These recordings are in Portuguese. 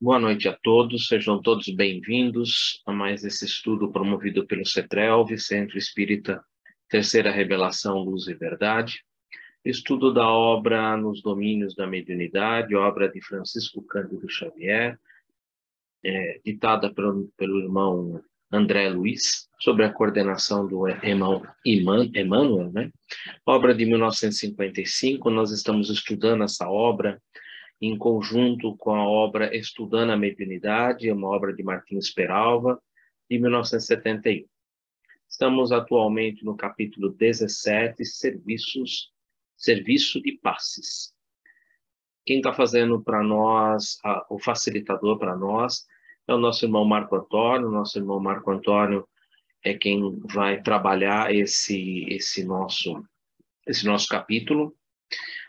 Boa noite a todos, sejam todos bem-vindos a mais esse estudo promovido pelo CETRELV, Centro Espírita Terceira Revelação, Luz e Verdade. Estudo da obra Nos Domínios da Mediunidade, obra de Francisco Cândido Xavier, ditada pelo irmão André Luiz, sob a coordenação do irmão Emmanuel, né? Obra de 1955, nós estamos estudando essa obra em conjunto com a obra Estudando a Mediunidade, uma obra de Martins Peralva, de 1971. Estamos atualmente no capítulo 17, Serviço de Passes. Quem está fazendo para nós, o facilitador para nós, é o nosso irmão Marco Antônio. Nosso irmão Marco Antônio é quem vai trabalhar esse nosso capítulo.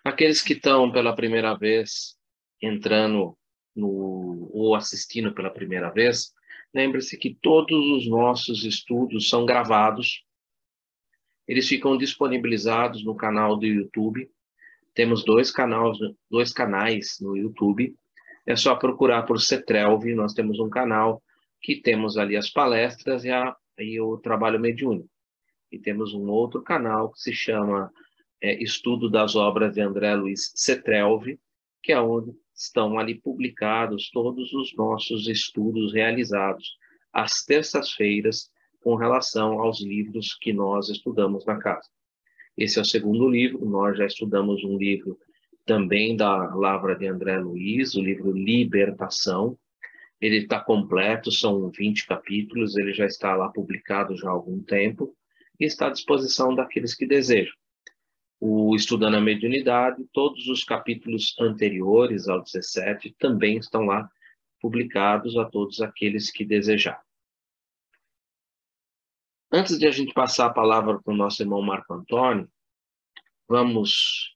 Aqueles que estão pela primeira vez entrando ou assistindo pela primeira vez, lembre-se que todos os nossos estudos são gravados, eles ficam disponibilizados no canal do YouTube. Temos dois canais no YouTube, é só procurar por CETRELV, nós temos um canal que temos ali as palestras e o trabalho mediúnico. E temos um outro canal que se chama Estudo das Obras de André Luiz CETRELV, que é onde estão ali publicados todos os nossos estudos realizados às terças-feiras com relação aos livros que nós estudamos na casa. Esse é o segundo livro, nós já estudamos um livro também da Lavra de André Luiz, o livro Libertação. Ele está completo, são 20 capítulos, ele já está lá publicado já há algum tempo e está à disposição daqueles que desejam. O Estudando a Mediunidade, todos os capítulos anteriores ao 17 também estão lá publicados a todos aqueles que desejar. Antes de a gente passar a palavra para o nosso irmão Marco Antônio, vamos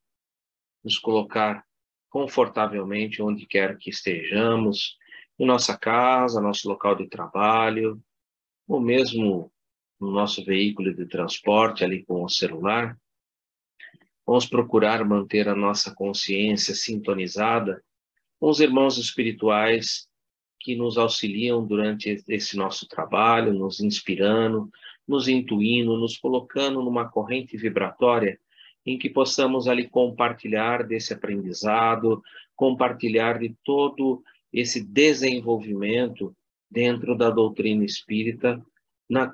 nos colocar confortavelmente onde quer que estejamos, em nossa casa, nosso local de trabalho, ou mesmo no nosso veículo de transporte ali com o celular. Vamos procurar manter a nossa consciência sintonizada com os irmãos espirituais que nos auxiliam durante esse nosso trabalho, nos inspirando, nos intuindo, nos colocando numa corrente vibratória em que possamos ali compartilhar desse aprendizado, compartilhar de todo esse desenvolvimento dentro da doutrina espírita,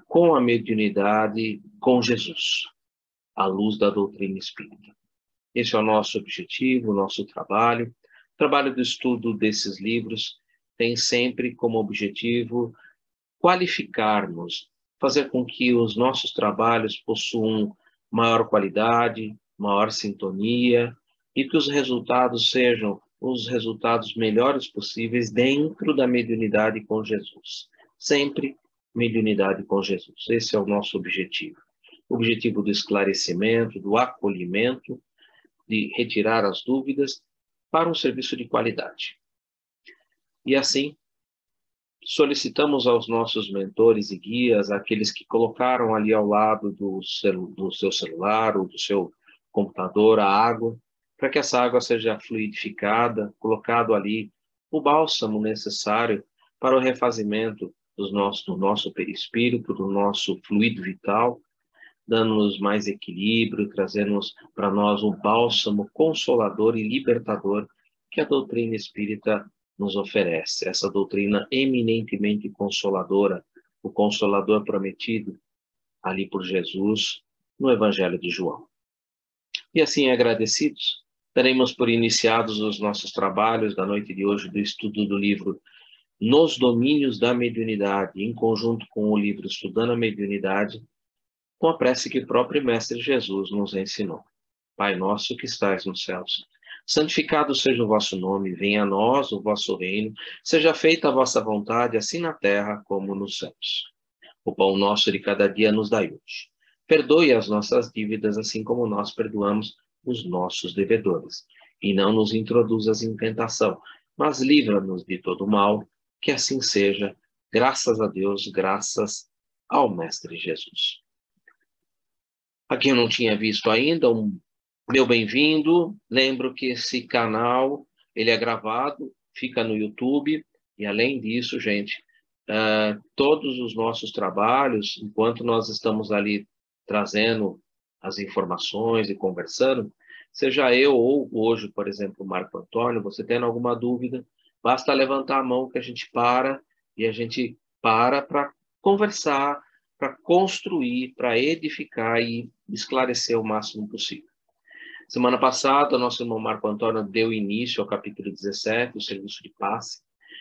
com a mediunidade, com Jesus, à luz da doutrina espírita. Esse é o nosso objetivo, o nosso trabalho. O trabalho do estudo desses livros tem sempre como objetivo qualificar-nos, fazer com que os nossos trabalhos possuam maior qualidade, maior sintonia e que os resultados sejam os resultados melhores possíveis dentro da mediunidade com Jesus. Sempre mediunidade com Jesus. Esse é o nosso objetivo. O objetivo do esclarecimento, do acolhimento, de retirar as dúvidas para um serviço de qualidade. E assim, solicitamos aos nossos mentores e guias, aqueles que colocaram ali ao lado do seu celular ou do seu computador a água, para que essa água seja fluidificada, colocado ali o bálsamo necessário para o refazimento do nosso perispírito, do nosso fluido vital, dando-nos mais equilíbrio, trazendo-nos para nós o bálsamo consolador e libertador que a doutrina espírita nos oferece. Essa doutrina eminentemente consoladora, o consolador prometido ali por Jesus no Evangelho de João. E assim, agradecidos, daremos por iniciados os nossos trabalhos da noite de hoje do estudo do livro Nos Domínios da Mediunidade, em conjunto com o livro Estudando a Mediunidade, com a prece que o próprio Mestre Jesus nos ensinou. Pai nosso que estais nos céus, santificado seja o vosso nome, venha a nós o vosso reino, seja feita a vossa vontade, assim na terra como nos céus. O pão nosso de cada dia nos dai hoje. Perdoe as nossas dívidas, assim como nós perdoamos os nossos devedores. E não nos introduzas em tentação, mas livra-nos de todo mal, que assim seja, graças a Deus, graças ao Mestre Jesus. A quem eu não tinha visto ainda, meu bem-vindo. Lembro que esse canal ele é gravado, fica no YouTube. E além disso, gente, todos os nossos trabalhos, enquanto nós estamos ali trazendo as informações e conversando, seja eu ou hoje, por exemplo, o Marco Antônio, você tendo alguma dúvida, basta levantar a mão que a gente para e a gente para conversar, para construir, para edificar e esclarecer o máximo possível. Semana passada, nosso irmão Marco Antônio deu início ao capítulo 17, o serviço de passe.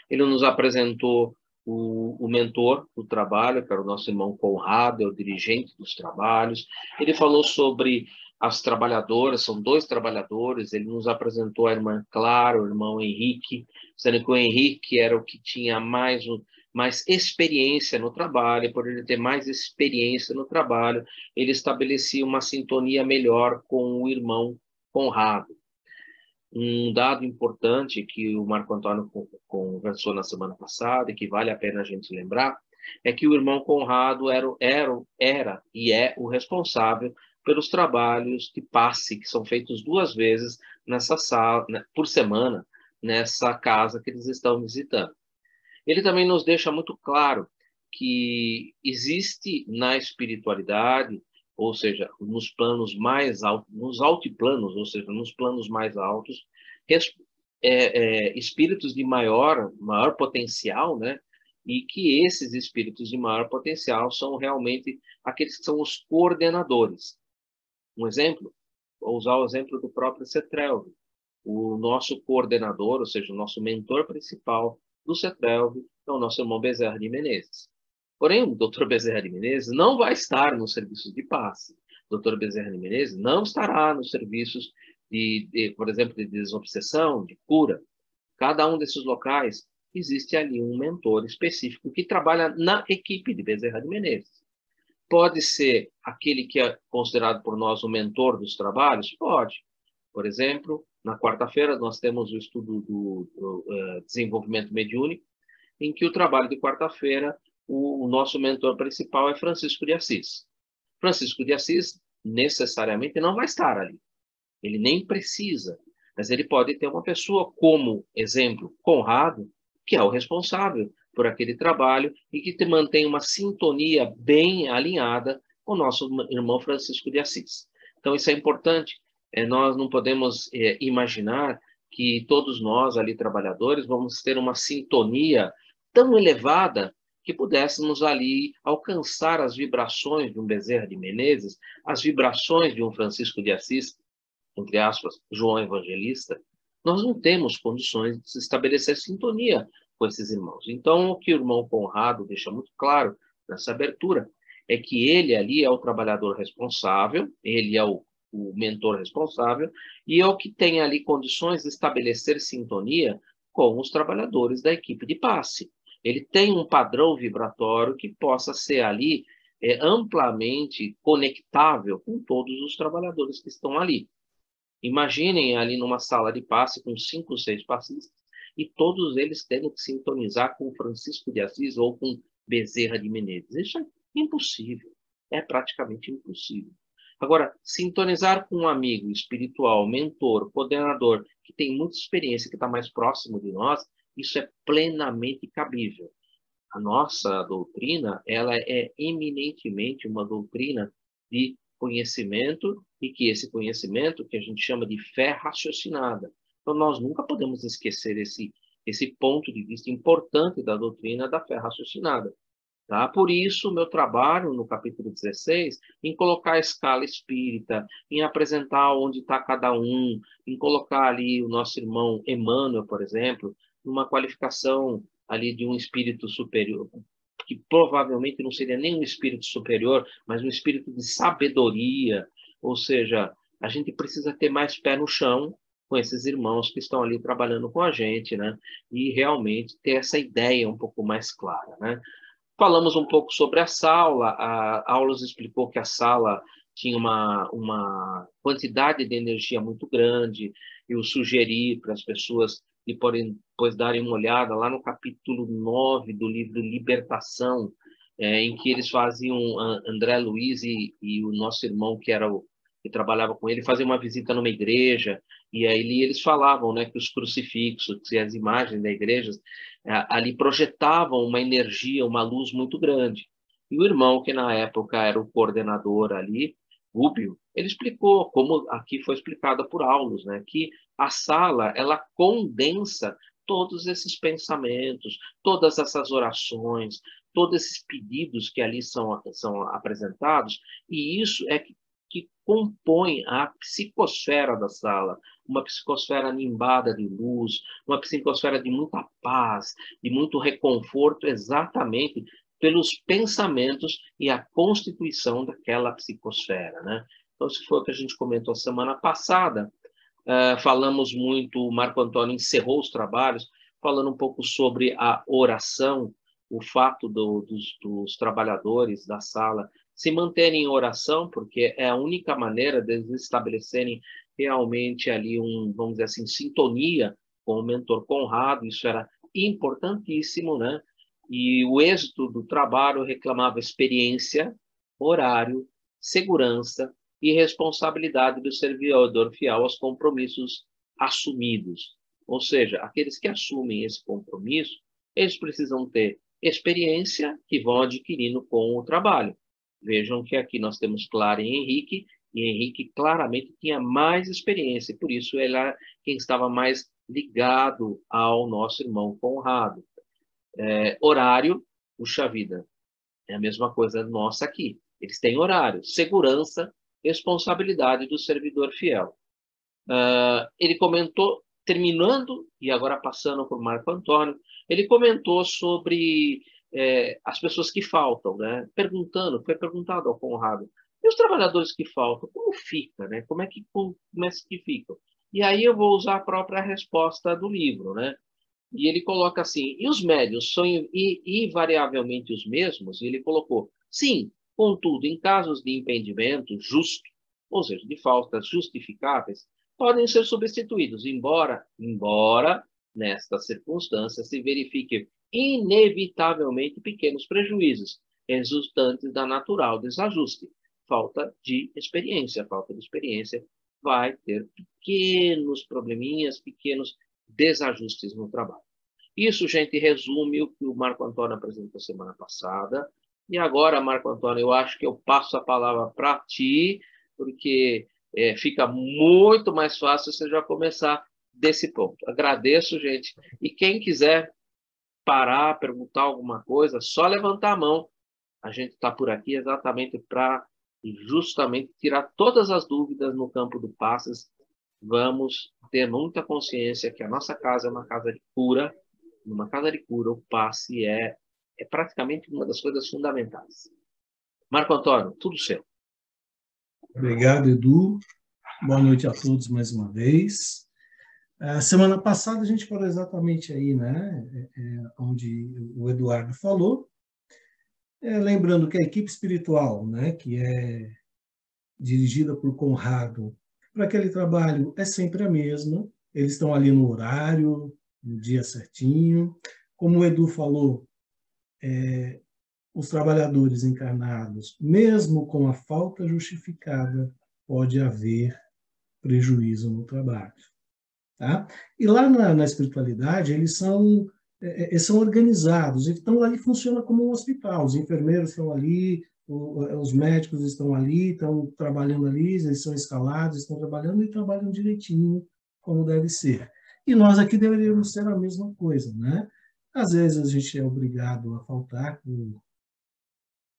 Ele nos apresentou o mentor do trabalho, que era o nosso irmão Conrado, é o dirigente dos trabalhos. Ele falou sobre as trabalhadoras, são 2 trabalhadores. Ele nos apresentou a irmã Clara, o irmão Henrique, sendo que o Henrique era o que tinha mais experiência no trabalho. Por ele ter mais experiência no trabalho, ele estabelecia uma sintonia melhor com o irmão Conrado. Um dado importante que o Marco Antônio conversou na semana passada e que vale a pena a gente lembrar é que o irmão Conrado era e é o responsável pelos trabalhos de passe que são feitos 2 vezes nessa sala, por semana, nessa casa que eles estão visitando. Ele também nos deixa muito claro que existe na espiritualidade, ou seja, nos planos mais altos, nos altiplanos, ou seja, nos planos mais altos, espíritos de maior potencial, né? E que esses espíritos de maior potencial são realmente aqueles que são os coordenadores. Um exemplo, vou usar o exemplo do próprio Cetrelv. O nosso coordenador, ou seja, o nosso mentor principal do Cetrelv é o nosso irmão Bezerra de Menezes. Porém, o Dr. Bezerra de Menezes não vai estar nos serviços de passe. O Dr. Bezerra de Menezes não estará nos serviços por exemplo, de desobsessão, de cura. Cada um desses locais existe ali um mentor específico que trabalha na equipe de Bezerra de Menezes. Pode ser aquele que é considerado por nós o mentor dos trabalhos? Pode. Por exemplo, na quarta-feira nós temos o estudo do desenvolvimento mediúnico, em que o trabalho de quarta-feira, o nosso mentor principal é Francisco de Assis. Francisco de Assis necessariamente não vai estar ali. Ele nem precisa, mas ele pode ter uma pessoa como exemplo, Conrado, que é o responsável por aquele trabalho e que mantém uma sintonia bem alinhada com o nosso irmão Francisco de Assis. Então, isso é importante. Nós não podemos imaginar que todos nós ali, trabalhadores, vamos ter uma sintonia tão elevada que pudéssemos ali alcançar as vibrações de um Bezerra de Menezes, as vibrações de um Francisco de Assis, entre aspas, João Evangelista. Nós não temos condições de estabelecer sintonia com esses irmãos. Então, o que o irmão Conrado deixa muito claro nessa abertura é que ele ali é o trabalhador responsável, ele é o mentor responsável, e é o que tem ali condições de estabelecer sintonia com os trabalhadores da equipe de passe. Ele tem um padrão vibratório que possa ser ali amplamente conectável com todos os trabalhadores que estão ali. Imaginem ali numa sala de passe com 5, 6 passistas e todos eles tendo que sintonizar com Francisco de Assis ou com Bezerra de Menezes. Isso é impossível. É praticamente impossível. Agora, sintonizar com um amigo espiritual, mentor, coordenador, que tem muita experiência, que está mais próximo de nós, isso é plenamente cabível. A nossa doutrina, ela é eminentemente uma doutrina de conhecimento e que esse conhecimento que a gente chama de fé raciocinada. Então, nós nunca podemos esquecer esse ponto de vista importante da doutrina da fé raciocinada. Tá? Por isso, o meu trabalho no capítulo 16, em colocar a escala espírita, em apresentar onde está cada um, em colocar ali o nosso irmão Emmanuel, por exemplo, numa qualificação ali de um espírito superior, que provavelmente não seria nem um espírito superior, mas um espírito de sabedoria. Ou seja, a gente precisa ter mais pé no chão com esses irmãos que estão ali trabalhando com a gente, né? E realmente ter essa ideia um pouco mais clara, né? Falamos um pouco sobre a sala. A Aulas explicou que a sala tinha uma quantidade de energia muito grande. Eu sugeri para as pessoas depois darem uma olhada lá no capítulo 9 do livro Libertação, em que eles faziam, André Luiz e o nosso irmão, que trabalhava com ele, faziam uma visita numa igreja, e aí eles falavam, né, que os crucifixos e as imagens da igreja ali projetavam uma energia, uma luz muito grande. E o irmão, que na época era o coordenador ali, Rubio, ele explicou, como aqui foi explicado por Aulus, né, que a sala ela condensa todos esses pensamentos, todas essas orações, todos esses pedidos que ali são apresentados, e isso é que compõe a psicosfera da sala, uma psicosfera nimbada de luz, uma psicosfera de muita paz, de muito reconforto, exatamente pelos pensamentos e a constituição daquela psicosfera, né? Então, isso foi o que a gente comentou semana passada. Falamos muito, o Marco Antônio encerrou os trabalhos, falando um pouco sobre a oração, o fato dos trabalhadores da sala se manterem em oração, porque é a única maneira de eles estabelecerem realmente ali vamos dizer assim, sintonia com o mentor Conrado, isso era importantíssimo, né? E o êxito do trabalho reclamava experiência, horário, segurança e responsabilidade do servidor fiel aos compromissos assumidos. Ou seja, aqueles que assumem esse compromisso, eles precisam ter experiência que vão adquirindo com o trabalho. Vejam que aqui nós temos Clara e Henrique claramente tinha mais experiência, por isso ele era quem estava mais ligado ao nosso irmão Conrado. Horário, puxa vida, é a mesma coisa nossa aqui. Eles têm horário, segurança, responsabilidade do servidor fiel. Ele comentou, terminando, e agora passando por Marco Antônio, ele comentou sobre as pessoas que faltam, né? Foi perguntado ao Conrado, e os trabalhadores que faltam, como fica, né? Como é que ficam? E aí eu vou usar a própria resposta do livro, né? E ele coloca assim, e os médios são invariavelmente os mesmos? E ele colocou, sim, contudo, em casos de impedimento justo, ou seja, de faltas justificáveis, podem ser substituídos, embora nestas circunstâncias se verifiquem inevitavelmente pequenos prejuízos, resultantes da natural desajuste. Falta de experiência vai ter pequenos probleminhas, pequenos desajustes no trabalho. Isso, gente, resume o que o Marco Antônio apresentou semana passada. E agora, Marco Antônio, eu acho que eu passo a palavra para ti, porque fica muito mais fácil você já começar desse ponto. Agradeço, gente. E quem quiser parar, perguntar alguma coisa, só levantar a mão. A gente está por aqui exatamente para justamente tirar todas as dúvidas no campo do passes. Vamos ter muita consciência que a nossa casa é uma casa de cura. Numa casa de cura, o passe é praticamente uma das coisas fundamentais. Marco Antônio, tudo seu. Obrigado, Edu. Boa noite a todos mais uma vez. Semana passada a gente falou exatamente aí, né, onde o Eduardo falou, lembrando que a equipe espiritual, né, que é dirigida por Conrado, para aquele trabalho é sempre a mesma, eles estão ali no horário, no dia certinho. Como o Edu falou, os trabalhadores encarnados, mesmo com a falta justificada, pode haver prejuízo no trabalho. Tá? E lá na espiritualidade, eles são organizados, então ali funciona como um hospital, os enfermeiros estão ali, os médicos estão ali, estão trabalhando ali, eles são escalados, estão trabalhando e trabalham direitinho, como deve ser. E nós aqui deveríamos ser a mesma coisa, né? Às vezes a gente é obrigado a faltar por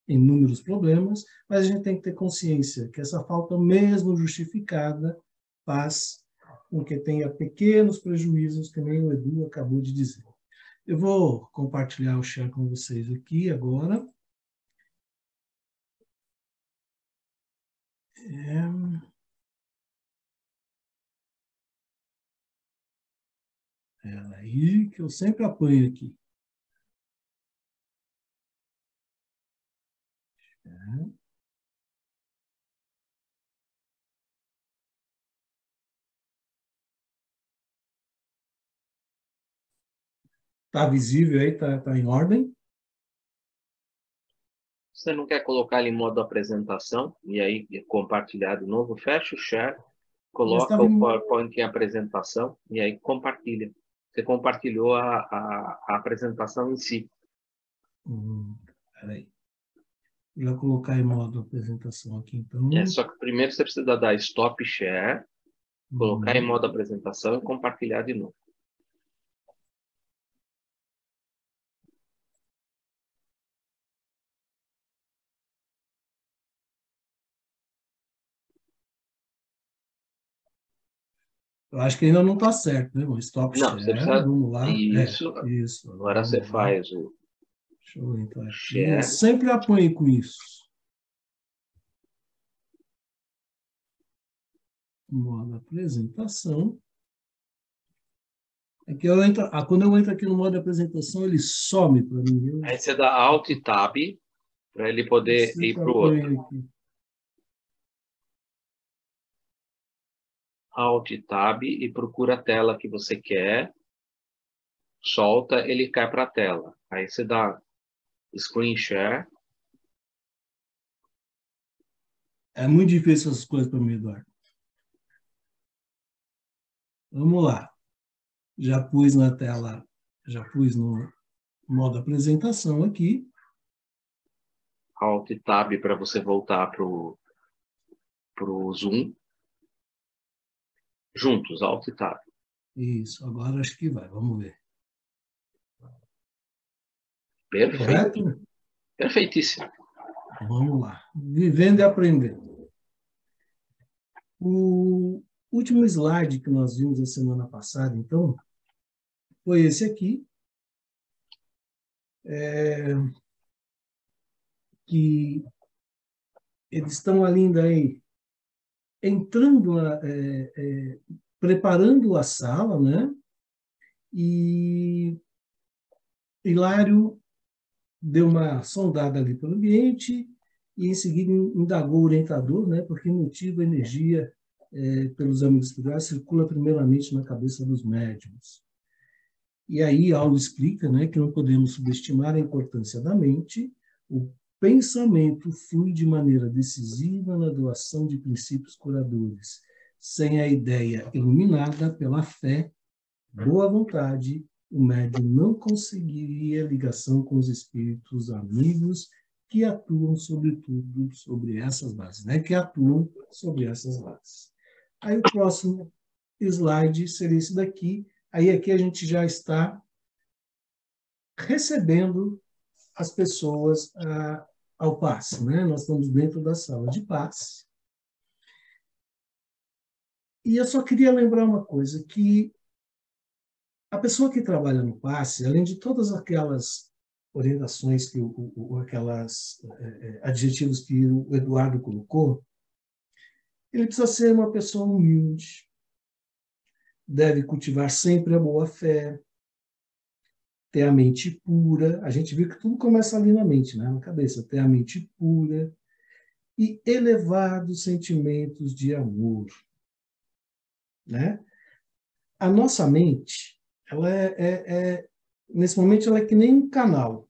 inúmeros problemas, mas a gente tem que ter consciência que essa falta, mesmo justificada, faz com que tenha pequenos prejuízos, que nem o Edu acabou de dizer. Eu vou compartilhar o chat com vocês aqui agora. Aí que eu sempre apanho aqui. Está visível aí? Está em ordem? Você não quer colocar ele em modo apresentação e aí compartilhar de novo? Fecha o share, coloca o PowerPoint em apresentação e aí compartilha. Você compartilhou a apresentação em si. Peraí. Já colocar em modo apresentação aqui, então. Só que primeiro você precisa dar Stop Share, colocar em modo apresentação e compartilhar de novo. Eu acho que ainda não está certo, né? Stop Não, você share, precisa... vamos lá. Isso. Isso. Agora você faz o Deixa eu entrar aqui. share. Eu sempre apanho com isso. Modo apresentação. É que quando eu entro aqui no modo apresentação, ele some para mim. Aí você dá Alt e Tab para ele poder ir para o outro. Aqui. Alt Tab e procura a tela que você quer. Solta, ele cai para a tela. Aí você dá Screen Share. É muito difícil essas coisas para mim, Eduardo. Vamos lá. Já pus na tela, já pus no modo apresentação aqui. Alt Tab para você voltar para o Zoom. Juntos, Alt Tab. Isso, agora acho que vai. Vamos ver. Perfeito. Correto? Perfeitíssimo. Vamos lá. Vivendo e aprendendo. O último slide que nós vimos a semana passada, então, foi esse aqui. Que eles estão ainda aí entrando, preparando a sala, né? E Hilário deu uma sondada ali pelo ambiente e, em seguida, indagou o orientador, né? Por que motivo a energia pelos amigos espirituais circula primeiramente na cabeça dos médiuns. E aí, Aulo explica, né, que não podemos subestimar a importância da mente. O pensamento flui de maneira decisiva na doação de princípios curadores. Sem a ideia iluminada pela fé, boa vontade, o médium não conseguiria ligação com os espíritos amigos que atuam, sobretudo, sobre essas bases, né? Que atuam sobre essas bases. Aí o próximo slide seria esse daqui. Aí aqui a gente já está recebendo as pessoas ao passe, né? Nós estamos dentro da sala de passe. E eu só queria lembrar uma coisa, que a pessoa que trabalha no passe, além de todas aquelas orientações, aquelas adjetivos que o Eduardo colocou, ele precisa ser uma pessoa humilde, deve cultivar sempre a boa-fé, ter a mente pura. A gente viu que tudo começa ali na mente, né? Na cabeça. Ter a mente pura e elevados sentimentos de amor, né? A nossa mente, ela nesse momento, ela é que nem um canal.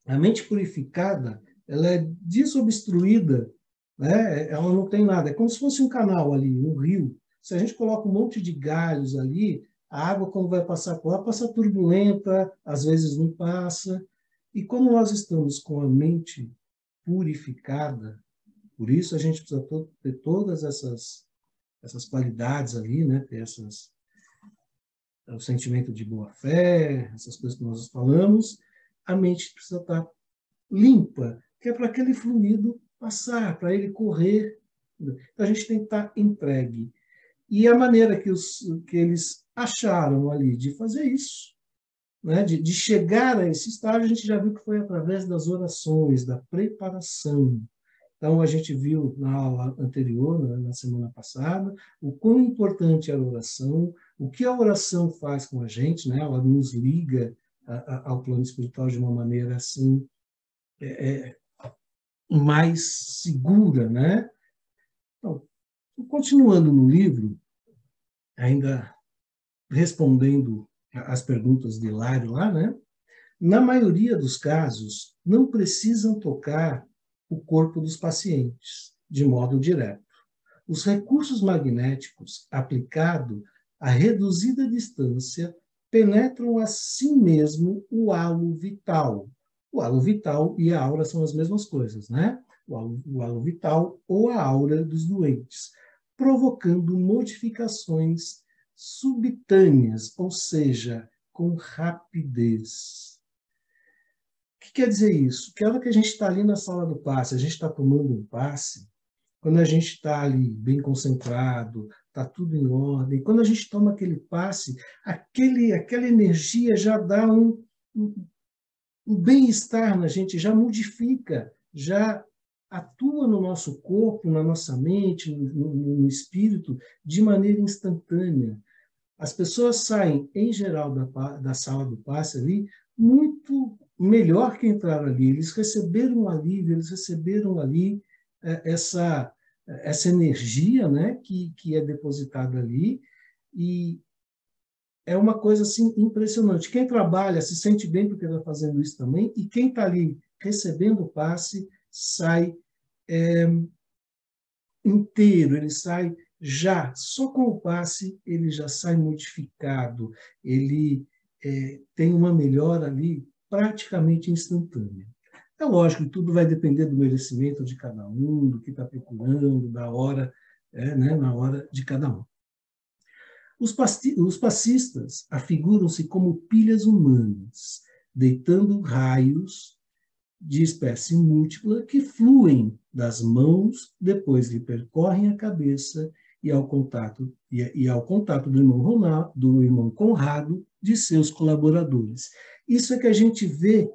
A mente purificada, ela é desobstruída, né? Ela não tem nada. É como se fosse um canal ali, um rio. Se a gente coloca um monte de galhos ali, a água, quando vai passar por lá, passa turbulenta, às vezes não passa. E quando nós estamos com a mente purificada, por isso a gente precisa ter todas essas qualidades ali, né? Ter o sentimento de boa-fé, essas coisas que nós falamos, a mente precisa estar limpa, que é para aquele fluido passar, para ele correr. Então, a gente tem que estar entregue. E a maneira que eles acharam ali de fazer isso, né, de chegar a esse estágio, a gente já viu que foi através das orações, da preparação. Então, a gente viu na aula anterior, na semana passada, o quão importante é a oração, o que a oração faz com a gente, né? Ela nos liga ao plano espiritual de uma maneira assim, mais segura, né? Então, continuando no livro, ainda respondendo as perguntas de Hilário lá, né? Na maioria dos casos, não precisam tocar o corpo dos pacientes de modo direto. Os recursos magnéticos aplicados a reduzida distância penetram a si mesmo o halo vital. O halo vital e a aura são as mesmas coisas, né? O halo vital ou a aura dos doentes, provocando modificações subitâneas, ou seja, com rapidez. O que quer dizer isso? Que a hora que a gente está ali na sala do passe, a gente está tomando um passe, quando a gente está ali bem concentrado, está tudo em ordem, quando a gente toma aquele passe, aquela energia já dá um bem-estar na gente, já modifica, já atua no nosso corpo, na nossa mente, no espírito, de maneira instantânea. As pessoas saem, em geral, da sala do passe ali, muito melhor que entraram ali. Eles receberam um alívio, eles receberam ali essa energia, né, que é depositada ali, e é uma coisa assim impressionante. Quem trabalha se sente bem porque está fazendo isso também, e quem está ali recebendo o passe sai inteiro, ele sai já, só com o passe, ele já sai modificado, ele tem uma melhora ali praticamente instantânea. É lógico que tudo vai depender do merecimento de cada um, do que está procurando, da hora, né, na hora de cada um. Os passistas afiguram-se como pilhas humanas, deitando raios de espécie múltipla que fluem das mãos, depois lhe percorrem a cabeça e ao contato do irmão Conrado, de seus colaboradores. Isso é que a gente vê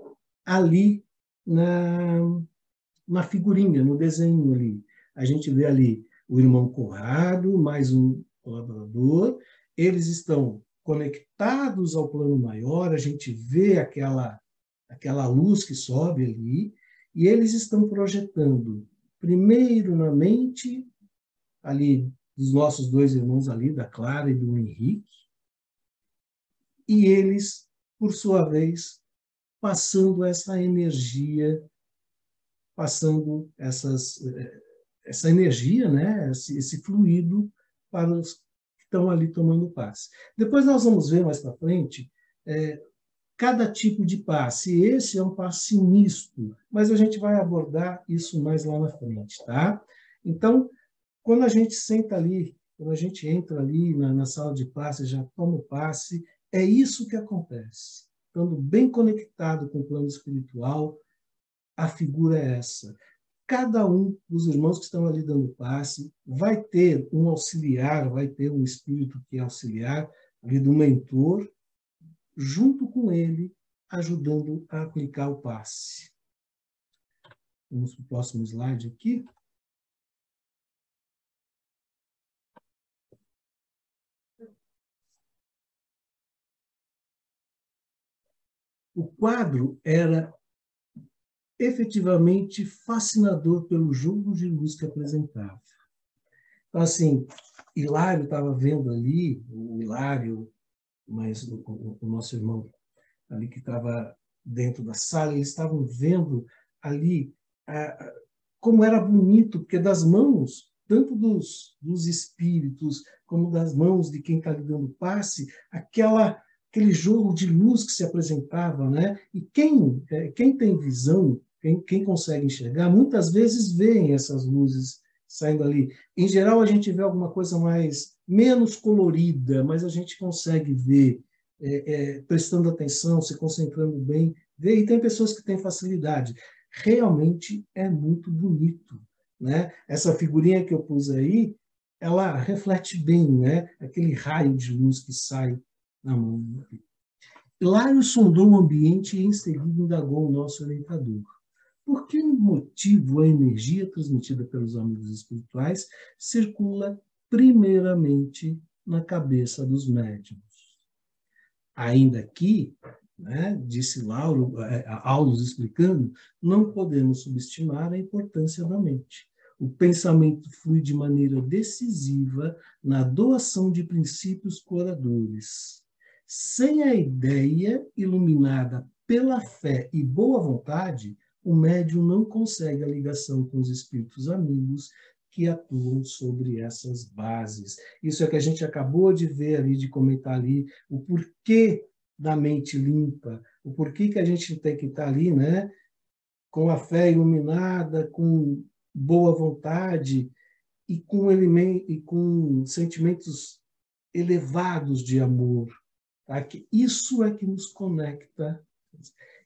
ali na figurinha, no desenho ali. A gente vê ali o irmão Conrado, mais um colaborador, eles estão conectados ao plano maior, a gente vê aquela luz que sobe ali, e eles estão projetando, primeiro na mente, ali, dos nossos dois irmãos ali, da Clara e do Henrique, e eles, por sua vez, passando essa energia, passando essa energia, né, esse fluido para os que estão ali tomando passe. Depois nós vamos ver mais para frente cada tipo de passe. Esse é um passe misto, mas a gente vai abordar isso mais lá na frente, tá? Então, quando a gente senta ali, quando a gente entra ali na sala de passe, já toma o passe, é isso que acontece. Estando bem conectado com o plano espiritual, a figura é essa. Cada um dos irmãos que estão ali dando passe vai ter um auxiliar, vai ter um espírito que é auxiliar, ali do mentor, junto com ele, ajudando a aplicar o passe. Vamos para o próximo slide aqui. O quadro era efetivamente fascinador pelo jogo de luz que apresentava. Então, assim, Hilário estava vendo ali, o Hilário, mas o nosso irmão ali que estava dentro da sala, eles estavam vendo ali como era bonito, porque das mãos, tanto dos espíritos, como das mãos de quem está lhe dando passe, aquele jogo de luz que se apresentava, né? E quem tem visão, quem consegue enxergar, muitas vezes vê essas luzes saindo ali. Em geral, a gente vê alguma coisa menos colorida, mas a gente consegue ver, prestando atenção, se concentrando bem, ver. E tem pessoas que têm facilidade. Realmente é muito bonito, né? Essa figurinha que eu pus aí, ela reflete bem, né? Aquele raio de luz que sai na mão. Hilário sondou o ambiente e em seguida indagou o nosso orientador. Por que motivo a energia transmitida pelos amigos espirituais circula primeiramente na cabeça dos médiuns? Ainda aqui, né, disse Aulus explicando, não podemos subestimar a importância da mente. O pensamento flui de maneira decisiva na doação de princípios curadores. Sem a ideia iluminada pela fé e boa vontade, o médium não consegue a ligação com os espíritos amigos que atuam sobre essas bases. Isso é que a gente acabou de ver ali, de comentar ali, o porquê da mente limpa, o porquê que a gente tem que estar ali, né, com a fé iluminada, com boa vontade e com sentimentos elevados de amor. Tá? Que isso é que nos conecta.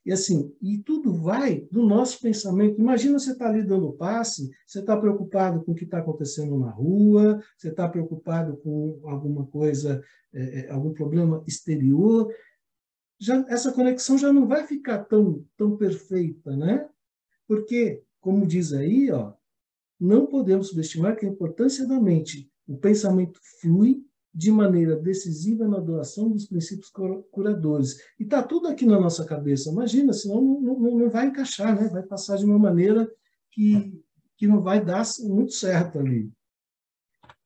E assim, e tudo vai do nosso pensamento. Imagina você estar ali dando passe, você está preocupado com o que está acontecendo na rua, você está preocupado com alguma coisa, algum problema exterior. Essa conexão já não vai ficar tão perfeita, né? Porque, como diz aí, ó, não podemos subestimar que a importância da mente, o pensamento flui de maneira decisiva na adoração dos princípios curadores. E está tudo aqui na nossa cabeça. Imagina, senão não vai encaixar, né? Vai passar de uma maneira que não vai dar muito certo ali.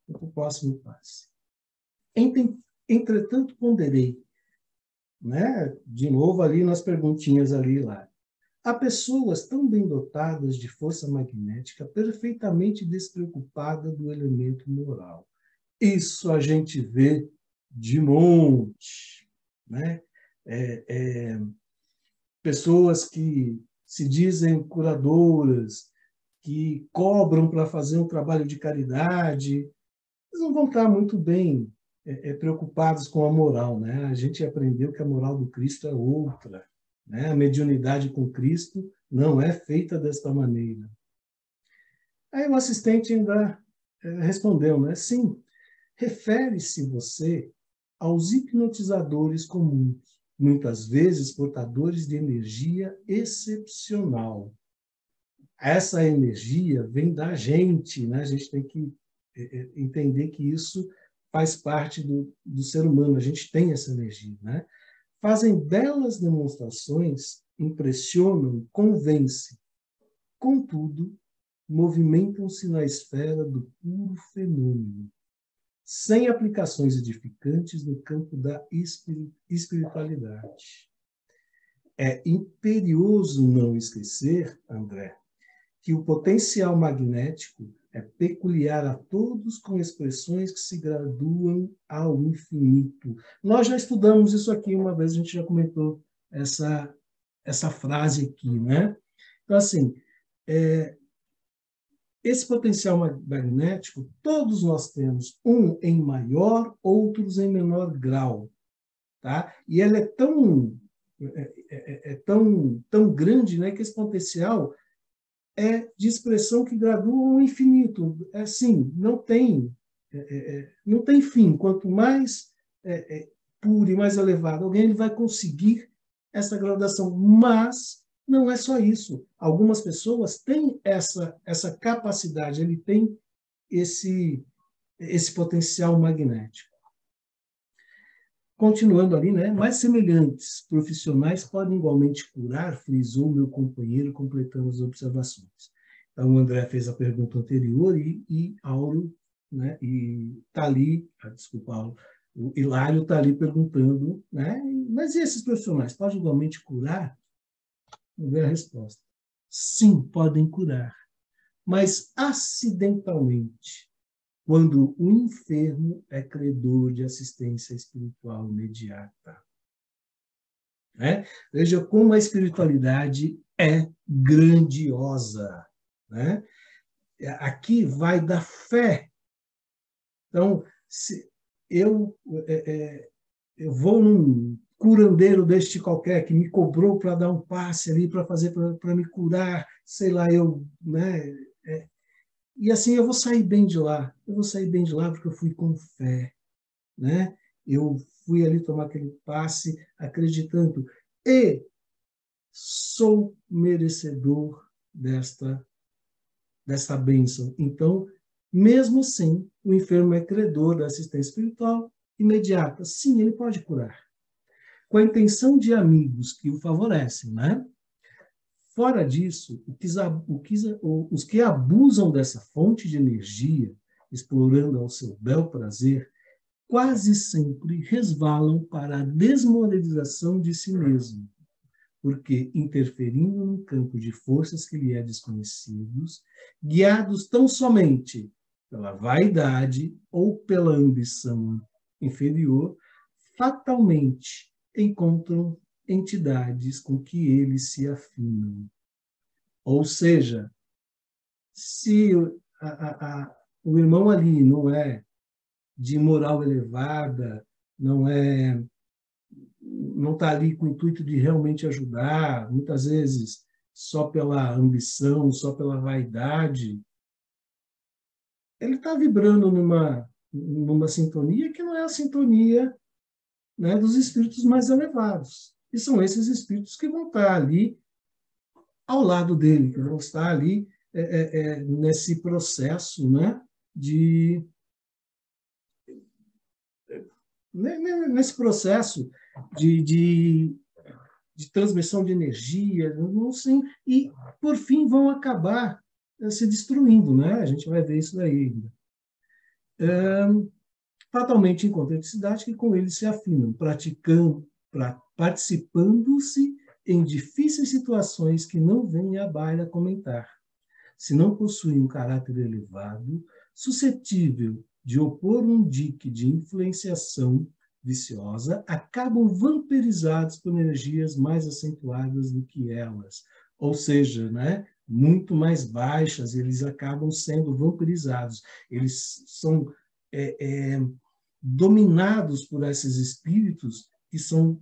O próximo passo. Entretanto, ponderei, né? De novo ali nas perguntinhas ali lá. Há pessoas tão bem dotadas de força magnética, perfeitamente despreocupadas do elemento moral. Isso a gente vê de monte, né? Pessoas que se dizem curadoras, que cobram para fazer um trabalho de caridade, eles não vão estar muito bem preocupados com a moral, né? A gente aprendeu que a moral do Cristo é outra, né? A mediunidade com Cristo não é feita desta maneira. Aí o assistente ainda respondeu, né? Sim, refere-se você aos hipnotizadores comuns, muitas vezes portadores de energia excepcional. Essa energia vem da gente, né? A gente tem que entender que isso faz parte do ser humano, a gente tem essa energia, né? Fazem belas demonstrações, impressionam, convencem. Contudo, movimentam-se na esfera do puro fenômeno, sem aplicações edificantes no campo da espiritualidade. É imperioso não esquecer, André, que o potencial magnético é peculiar a todos com expressões que se graduam ao infinito. Nós já estudamos isso aqui uma vez, a gente já comentou essa frase aqui, né? Então, assim, esse potencial magnético, todos nós temos, um em maior, outros em menor grau, tá? E ele é tão grande, né, que esse potencial é de expressão que gradua o infinito. Assim, não tem fim. Quanto mais puro e mais elevado alguém, ele vai conseguir essa graduação. Mas não é só isso. Algumas pessoas têm essa capacidade, ele tem esse potencial magnético. Continuando ali, né? Mais semelhantes profissionais podem igualmente curar, frisou meu companheiro, completando as observações. Então, o André fez a pergunta anterior e Auro, né? E está ali, desculpa, o Hilário está ali perguntando, né? Mas e esses profissionais podem igualmente curar? Vamos ver a resposta. Sim, podem curar, mas acidentalmente, quando o enfermo é credor de assistência espiritual imediata. Né? Veja como a espiritualidade é grandiosa. Né? Aqui vai da fé. Então, se eu vou num curandeiro deste qualquer que me cobrou para dar um passe ali, para me curar, sei lá, né? E assim eu vou sair bem de lá. Eu vou sair bem de lá porque eu fui com fé, né? Eu fui ali tomar aquele passe acreditando e sou merecedor desta bênção. Então, mesmo assim, o enfermo é credor da assistência espiritual imediata. Sim, ele pode curar. Com a intenção de amigos que o favorecem, né? Fora disso, os que abusam dessa fonte de energia, explorando ao seu bel prazer, quase sempre resvalam para a desmoralização de si mesmo, porque, interferindo no campo de forças que lhe é desconhecidos, guiados tão somente pela vaidade ou pela ambição inferior, fatalmente encontram entidades com que eles se afinam. Ou seja, se o irmão ali não é de moral elevada, não está ali com o intuito de realmente ajudar, muitas vezes só pela ambição, só pela vaidade, ele está vibrando numa sintonia que não é a sintonia, né, dos espíritos mais elevados. E são esses espíritos que vão estar ali ao lado dele, que vão estar ali nesse processo, né, nesse processo de transmissão de energia, assim, e, por fim, vão acabar se destruindo, né? A gente vai ver isso daí ainda. Fatalmente encontram entidades que com eles se afinam, participando-se em difíceis situações que não vêm à baila comentar. Se não possuem um caráter elevado, suscetível de opor um dique de influenciação viciosa, acabam vampirizados por energias mais acentuadas do que elas. Ou seja, né, muito mais baixas, eles acabam sendo vampirizados. Eles são dominados por esses espíritos que são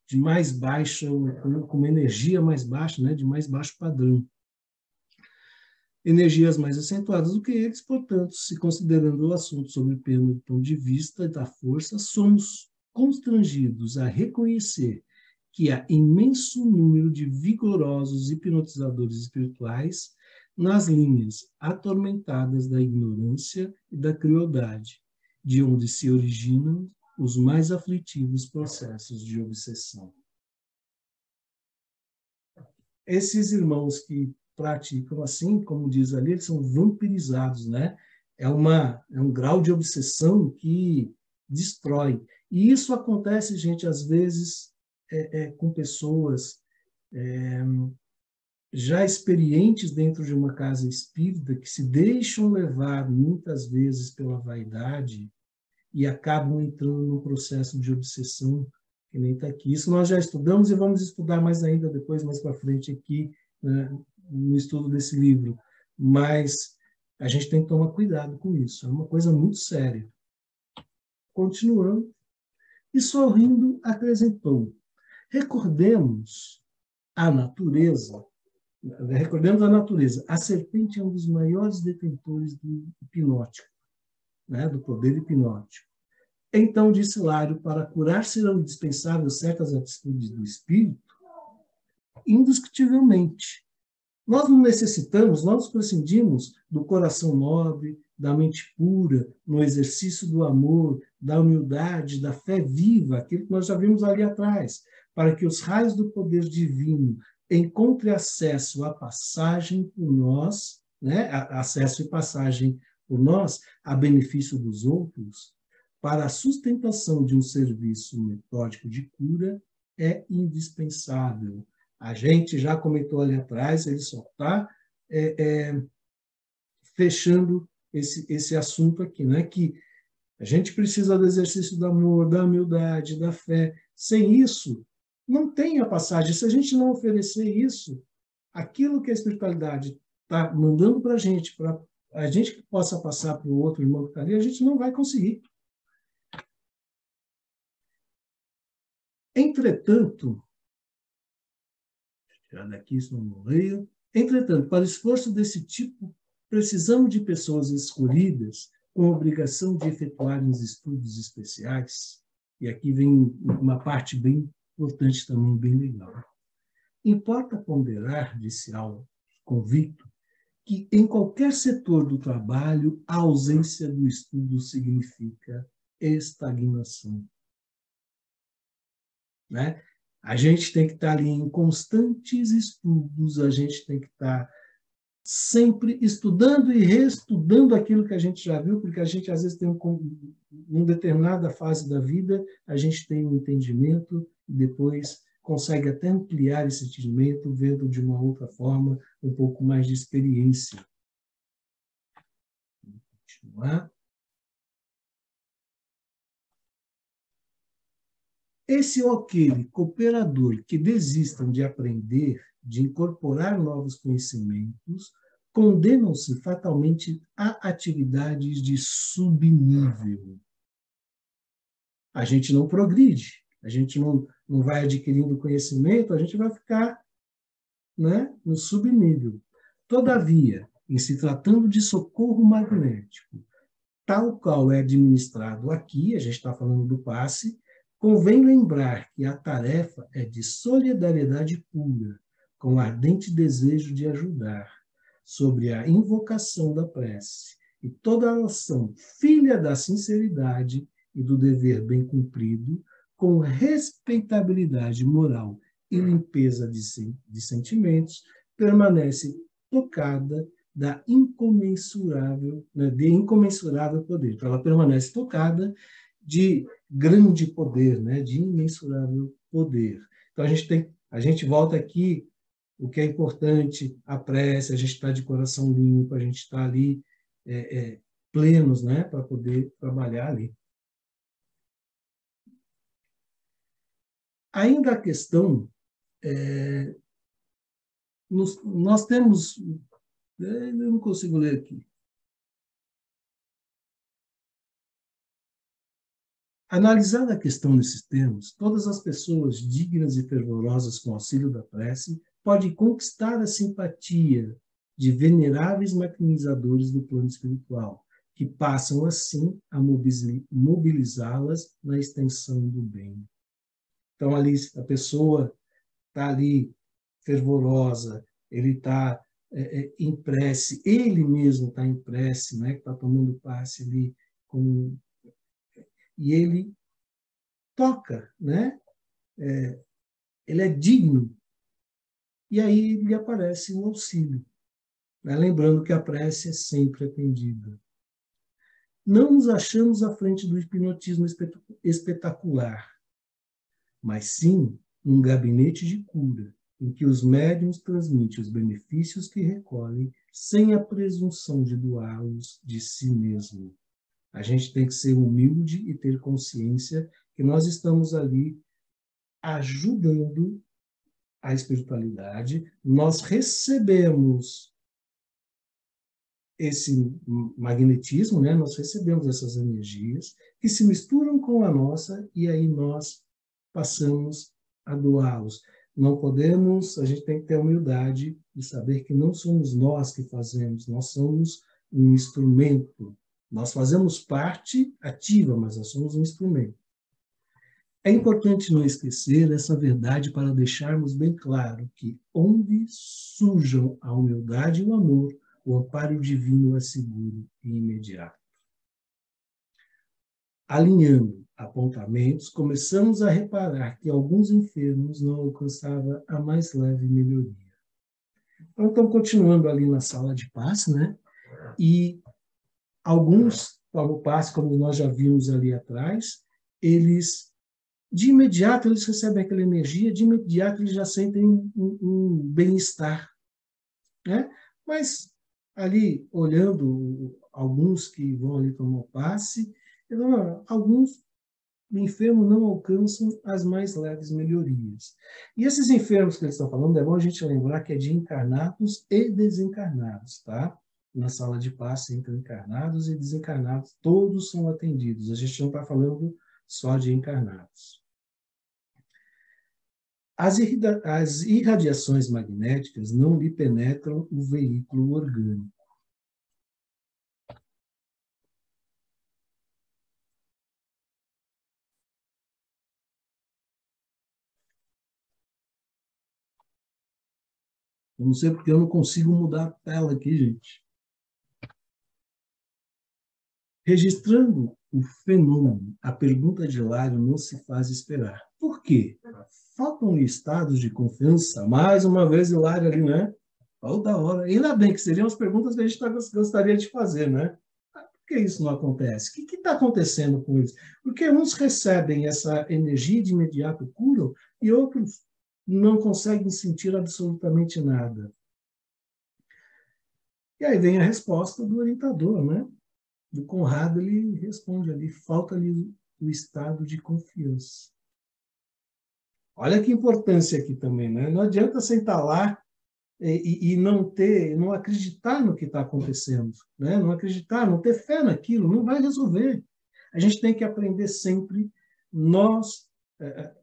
de mais baixa, com uma energia mais baixa, né, de mais baixo padrão. Energias mais acentuadas do que eles, portanto, se considerando o assunto sob o ponto de vista da força, somos constrangidos a reconhecer que há imenso número de vigorosos hipnotizadores espirituais nas linhas atormentadas da ignorância e da crueldade, de onde se originam os mais aflitivos processos de obsessão. Esses irmãos que praticam assim, como diz ali, eles são vampirizados, né? É um grau de obsessão que destrói. E isso acontece, gente, às vezes, com pessoas já experientes dentro de uma casa espírita, que se deixam levar, muitas vezes, pela vaidade e acabam entrando num processo de obsessão, que nem está aqui. Isso nós já estudamos e vamos estudar mais ainda depois, mais para frente aqui, né, no estudo desse livro. Mas a gente tem que tomar cuidado com isso. É uma coisa muito séria. Continuando. E sorrindo, acrescentou: recordemos a natureza. Recordemos a natureza. A serpente é um dos maiores detentores do hipnótico, né, do poder hipnótico. Então, disse Lário, para curar serão indispensáveis certas atitudes do espírito? Indiscutivelmente. Nós não necessitamos, nós prescindimos do coração nobre, da mente pura, no exercício do amor, da humildade, da fé viva, aquilo que nós já vimos ali atrás, para que os raios do poder divino encontrem acesso à passagem por nós, né? Acesso e passagem por nós, a benefício dos outros, para a sustentação de um serviço metódico de cura, é indispensável. A gente já comentou ali atrás, ele só está fechando esse assunto aqui, né? Que a gente precisa do exercício do amor, da humildade, da fé. Sem isso, não tem a passagem. Se a gente não oferecer isso, aquilo que a espiritualidade está mandando para a gente que possa passar para o outro irmão que está ali, a gente não vai conseguir. Entretanto, tirar daqui, isso não leio. Entretanto, para o esforço desse tipo, precisamos de pessoas escolhidas com a obrigação de efetuarem os estudos especiais. E aqui vem uma parte bem importante também, bem legal. Importa ponderar, disse Alva, convicto, que em qualquer setor do trabalho, a ausência do estudo significa estagnação. Né? A gente tem que estar ali em constantes estudos, a gente tem que estar sempre estudando e reestudando aquilo que a gente já viu, porque a gente, às vezes, tem uma determinada fase da vida, a gente tem um entendimento e depois consegue até ampliar esse entendimento, vendo de uma outra forma, um pouco mais de experiência. Vamos continuar. Esse ou aquele cooperador que desistam de aprender, de incorporar novos conhecimentos, condenam-se fatalmente a atividades de subnível. A gente não progride, a gente não vai adquirindo conhecimento, a gente vai ficar, né, no subnível. Todavia, em se tratando de socorro magnético, tal qual é administrado aqui, a gente está falando do passe, convém lembrar que a tarefa é de solidariedade pura, com ardente desejo de ajudar, sobre a invocação da prece, e toda a ação filha da sinceridade e do dever bem cumprido, com respeitabilidade moral e limpeza de sentimentos, permanece tocada da incomensurável, né, de incomensurável poder. Então, ela permanece tocada de grande poder, né, de imensurável poder. Então, a gente volta aqui, o que é importante, a prece, a gente está de coração limpo, a gente está ali plenos, né, para poder trabalhar ali. Ainda a questão, nós temos, eu não consigo ler aqui. Analisada a questão nesses termos, todas as pessoas dignas e fervorosas com auxílio da prece podem conquistar a simpatia de veneráveis maquinizadores do plano espiritual, que passam assim a mobilizá-las na extensão do bem. Então, ali, a pessoa está ali fervorosa, ele está em prece, ele mesmo está em prece, né, que está tomando passe ali, e ele toca, né? Ele é digno. E aí lhe aparece um auxílio, né? Lembrando que a prece é sempre atendida. Não nos achamos à frente do hipnotismo espetacular, mas sim num gabinete de cura, em que os médiuns transmitem os benefícios que recolhem sem a presunção de doá-los de si mesmo. A gente tem que ser humilde e ter consciência que nós estamos ali ajudando a espiritualidade, nós recebemos esse magnetismo, né? Nós recebemos essas energias que se misturam com a nossa e aí nós passamos a doá-los. Não podemos, a gente tem que ter a humildade de saber que não somos nós que fazemos, nós somos um instrumento. Nós fazemos parte ativa, mas nós somos um instrumento. É importante não esquecer essa verdade para deixarmos bem claro que onde surjam a humildade e o amor, o amparo divino é seguro e imediato. Alinhando apontamentos, começamos a reparar que alguns enfermos não alcançavam a mais leve melhoria. Então, continuando ali na sala de passe, né? E alguns, como passe, como nós já vimos ali atrás, de imediato eles recebem aquela energia, de imediato eles já sentem um bem-estar, né? Mas ali, olhando alguns que vão ali tomar passe, alguns enfermos não alcançam as mais leves melhorias. E esses enfermos que eles estão falando, é bom a gente lembrar que é de encarnados e desencarnados, tá? Na sala de passe, entre encarnados e desencarnados, todos são atendidos. A gente não está falando só de encarnados. As irradiações magnéticas não lhe penetram o veículo orgânico. Eu não sei porque eu não consigo mudar a tela aqui, gente. Registrando o fenômeno, a pergunta de Hilário não se faz esperar. Por quê? Faltam estados de confiança. Mais uma vez, Hilário ali, né? Toda hora. Ainda bem que seriam as perguntas que a gente gostaria de fazer, né? Por que isso não acontece? O que está acontecendo com isso? Porque uns recebem essa energia de imediato curam e outros não conseguem sentir absolutamente nada. E aí vem a resposta do orientador, né? Do Conrado, ele responde ali, falta-lhe o estado de confiança. Olha que importância aqui também, né? Não adianta sentar lá e não acreditar no que está acontecendo, né? Não acreditar, não ter fé naquilo, não vai resolver. A gente tem que aprender sempre,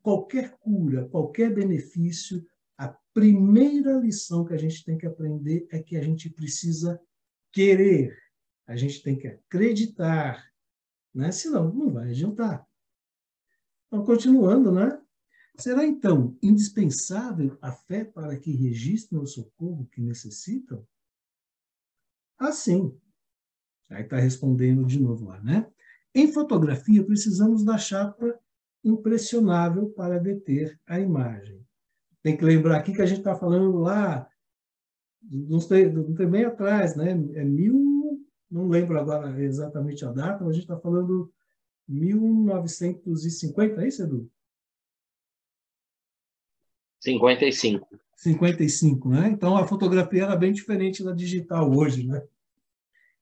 qualquer cura, qualquer benefício, a primeira lição que a gente tem que aprender é que a gente precisa querer, a gente tem que acreditar, né? Senão não vai adiantar. Então, continuando, né? Será, então, indispensável a fé para que registrem o socorro que necessitam? Ah, sim. Aí está respondendo de novo lá, né? Em fotografia, precisamos da chapa impressionável para deter a imagem. Tem que lembrar aqui que a gente está falando lá, não tem bem atrás, né? Não lembro agora exatamente a data, mas a gente está falando 1950, é isso, Edu? 55. 55, né? Então, a fotografia era bem diferente da digital hoje, né?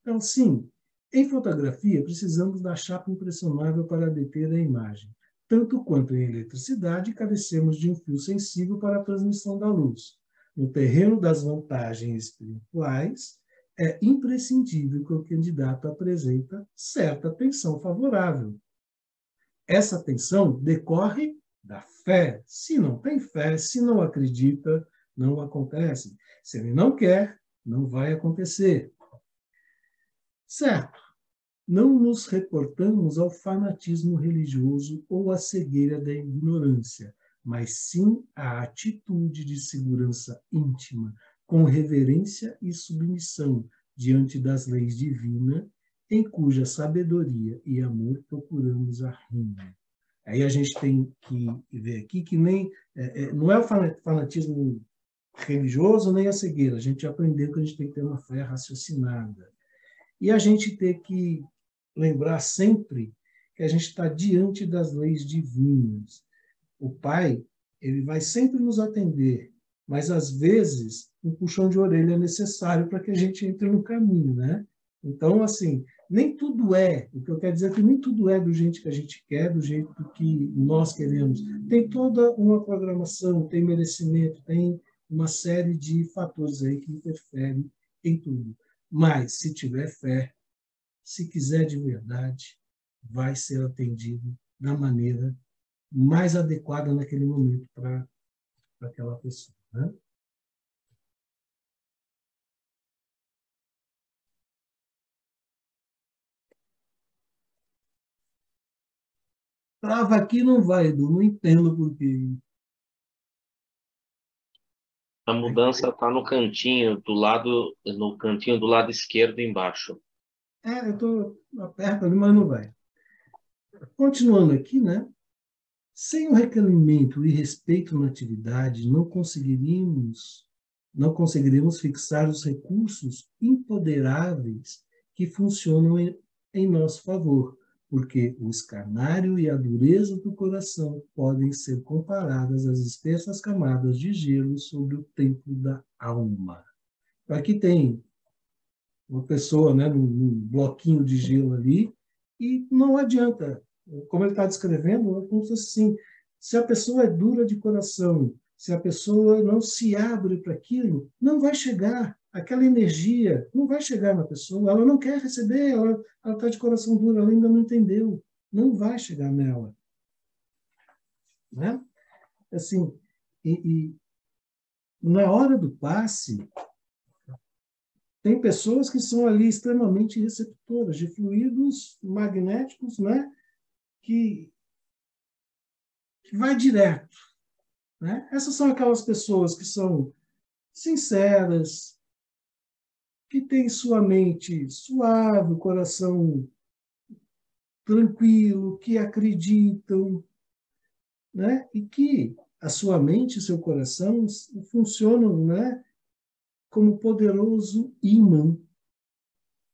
Então, sim, em fotografia, precisamos da chapa impressionável para deter a imagem. Tanto quanto em eletricidade, carecemos de um fio sensível para a transmissão da luz. No terreno das vantagens espirituais, é imprescindível que o candidato apresente certa tensão favorável. Essa tensão decorre da fé. Se não tem fé, se não acredita, não acontece. Se ele não quer, não vai acontecer. Certo. Não nos reportamos ao fanatismo religioso ou à cegueira da ignorância, mas sim à atitude de segurança íntima, com reverência e submissão diante das leis divinas, em cuja sabedoria e amor procuramos a rima. Aí a gente tem que ver aqui que não é o fanatismo religioso nem a cegueira. A gente aprendeu que a gente tem que ter uma fé raciocinada. E a gente tem que lembrar sempre que a gente está diante das leis divinas. O Pai, ele vai sempre nos atender, mas às vezes um puxão de orelha é necessário para que a gente entre no caminho, né? Então, assim, nem tudo o que eu quero dizer é que nem tudo é do jeito que a gente quer, do jeito que nós queremos. Tem toda uma programação, tem merecimento, tem uma série de fatores aí que interferem em tudo. Mas, se tiver fé, se quiser de verdade, vai ser atendido da maneira mais adequada naquele momento para aquela pessoa. Né? Trava aqui não vai, Edu, não entendo por quê. A mudança está no cantinho do lado esquerdo embaixo. Eu estou aperto ali, mas não vai. Continuando aqui, né? Sem o requerimento e respeito na atividade, não conseguiríamos fixar os recursos imponderáveis que funcionam em nosso favor, porque o escarnário e a dureza do coração podem ser comparadas às espessas camadas de gelo sobre o templo da alma. Aqui tem uma pessoa, né, num bloquinho de gelo ali, e não adianta. Como ele está descrevendo, é como se assim, se a pessoa é dura de coração, se a pessoa não se abre para aquilo, não vai chegar. Aquela energia não vai chegar na pessoa. Ela não quer receber, ela está de coração duro, ela ainda não entendeu. Não vai chegar nela. Né? Assim, e na hora do passe, tem pessoas que são ali extremamente receptoras de fluidos magnéticos, né? Que vai direto. Né? Essas são aquelas pessoas que são sinceras, que têm sua mente suave, o coração tranquilo, que acreditam, né? E que a sua mente e seu coração funcionam, né? Como poderoso ímã,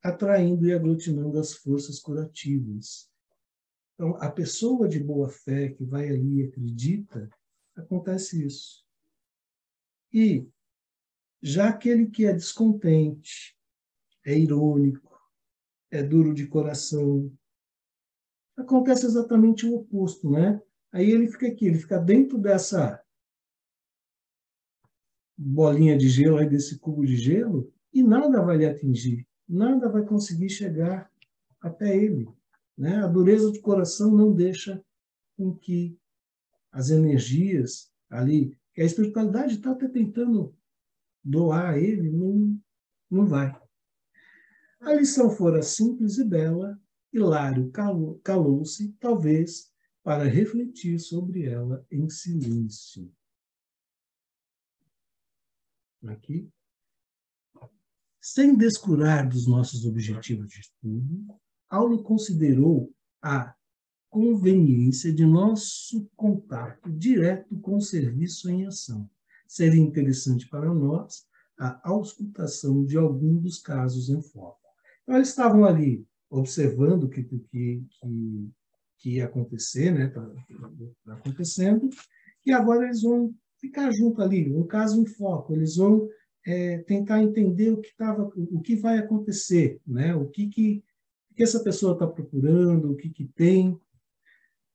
atraindo e aglutinando as forças curativas. Então, a pessoa de boa fé que vai ali e acredita, acontece isso. E já aquele que é descontente, é irônico, é duro de coração, acontece exatamente o oposto, né? Aí ele fica aqui, ele fica dentro dessa bolinha de gelo, aí desse cubo de gelo, e nada vai lhe atingir, nada vai conseguir chegar até ele. Né? A dureza de coração não deixa com que as energias ali, que a espiritualidade está até tentando doar a ele, não vai. A lição fora simples e bela, Hilário calou-se, talvez, para refletir sobre ela em silêncio. Aqui. Sem descurar dos nossos objetivos de estudo, Aulo considerou a conveniência de nosso contato direto com o serviço em ação. Seria interessante para nós a auscultação de algum dos casos em foco. Então, eles estavam ali observando o que ia acontecer, né? Tá acontecendo, e agora eles vão ficar junto ali, um caso em foco, eles vão tentar entender o que vai acontecer, né? O que essa pessoa está procurando, o que tem.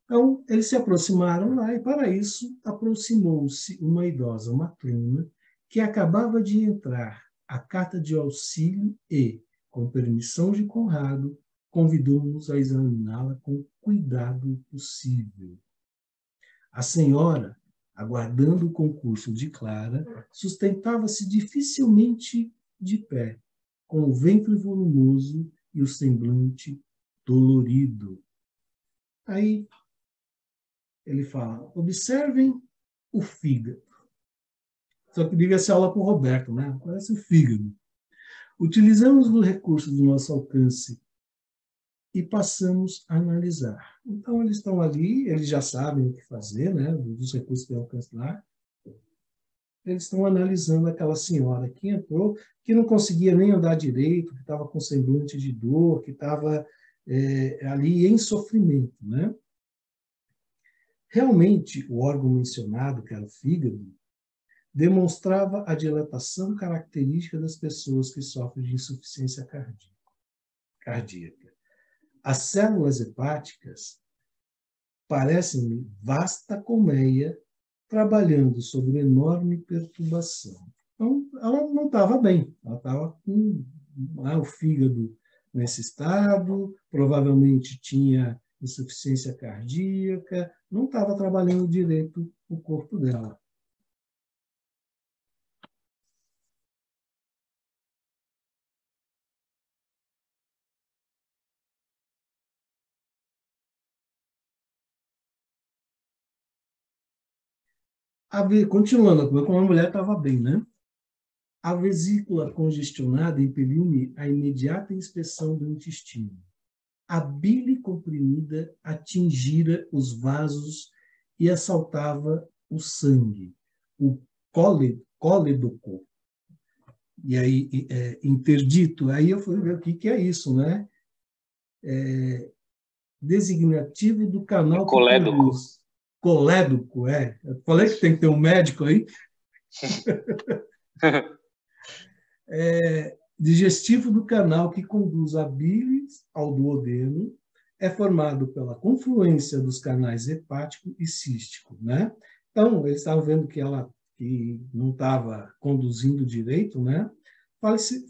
Então, eles se aproximaram lá e, para isso, aproximou-se uma idosa matrona que acabava de entrar a carta de auxílio e, com permissão de Conrado, convidou-nos a examiná-la com o cuidado possível. A senhora, aguardando o concurso de Clara, sustentava-se dificilmente de pé, com o ventre volumoso e o semblante dolorido. Aí ele fala, observem o fígado. Só que diga-se aula para o Roberto, né? Parece o fígado. Utilizamos o recurso do nosso alcance e passamos a analisar. Então, eles estão ali, eles já sabem o que fazer, né? Dos recursos que alcance lá. Eles estão analisando aquela senhora que entrou, que não conseguia nem andar direito, que estava com semblante de dor, que estava ali em sofrimento, né? Realmente, o órgão mencionado, que era o fígado, demonstrava a dilatação característica das pessoas que sofrem de insuficiência cardíaca. As células hepáticas parecem-me vasta colmeia trabalhando sobre enorme perturbação. Então, ela não estava bem, ela estava com o fígado nesse estado, provavelmente tinha insuficiência cardíaca, não estava trabalhando direito o corpo dela. Continuando, como a mulher estava bem, né? A vesícula congestionada impeliu-me à imediata inspeção do intestino. A bile comprimida atingira os vasos e assaltava o sangue, o cóledoco. E aí, interdito, aí eu fui ver o que é isso, né? Designativo do canal que conduz. Colédoco, é. Eu falei que tem que ter um médico aí. Digestivo do canal que conduz a bilis ao duodeno, é formado pela confluência dos canais hepático e cístico, né? Então, eles estavam vendo que ela não estava conduzindo direito, né?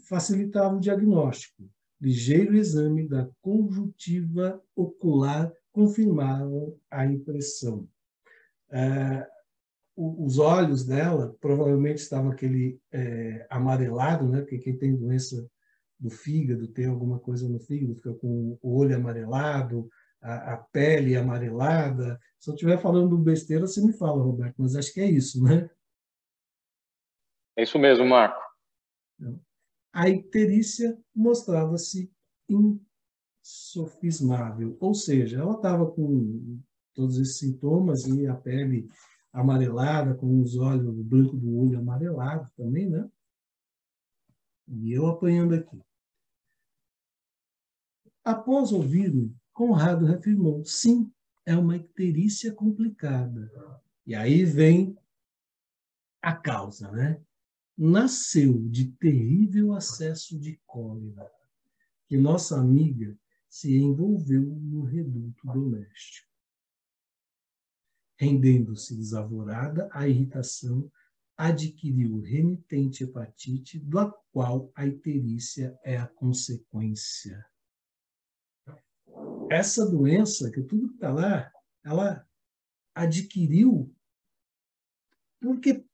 Facilitava o diagnóstico. Ligeiro exame da conjuntiva ocular confirmava a impressão. Os olhos dela provavelmente estavam aquele amarelado, né? Porque quem tem doença do fígado, tem alguma coisa no fígado, fica com o olho amarelado, a pele amarelada. Se eu estiver falando besteira, você me fala, Roberto, mas acho que é isso, né? É isso mesmo, Marco. A icterícia mostrava-se insofismável, ou seja, ela estava com todos esses sintomas e a pele amarelada, com os olhos, o branco do olho amarelado também, né? E eu apanhando aqui. Após ouvir-me, Conrado reafirmou, sim, é uma icterícia complicada. E aí vem a causa, né? Nasceu de terrível acesso de cólera, que nossa amiga se envolveu no reduto doméstico. Rendendo-se desavorada, a irritação adquiriu remitente hepatite, da qual a icterícia é a consequência. Essa doença, que tudo que está lá, ela adquiriu porque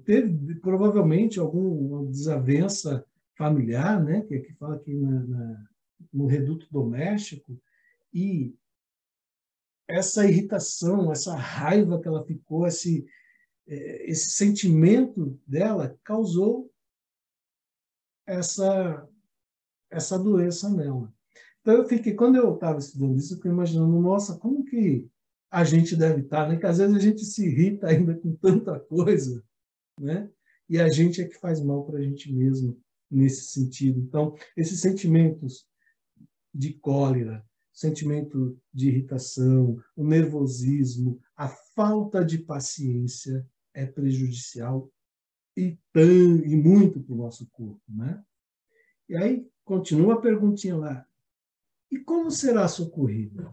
teve provavelmente alguma desavença familiar, né, que fala aqui no reduto doméstico, e essa irritação, essa raiva que ela ficou, esse sentimento dela causou essa doença nela. Então, quando eu estava estudando isso, eu fiquei imaginando, nossa, como que a gente deve estar, né? Que às vezes a gente se irrita ainda com tanta coisa, né? E a gente é que faz mal para a gente mesmo nesse sentido. Então, esses sentimentos de cólera, sentimento de irritação, o nervosismo, a falta de paciência é prejudicial e muito para o nosso corpo, né? E aí, continua a perguntinha lá. E como será socorrida?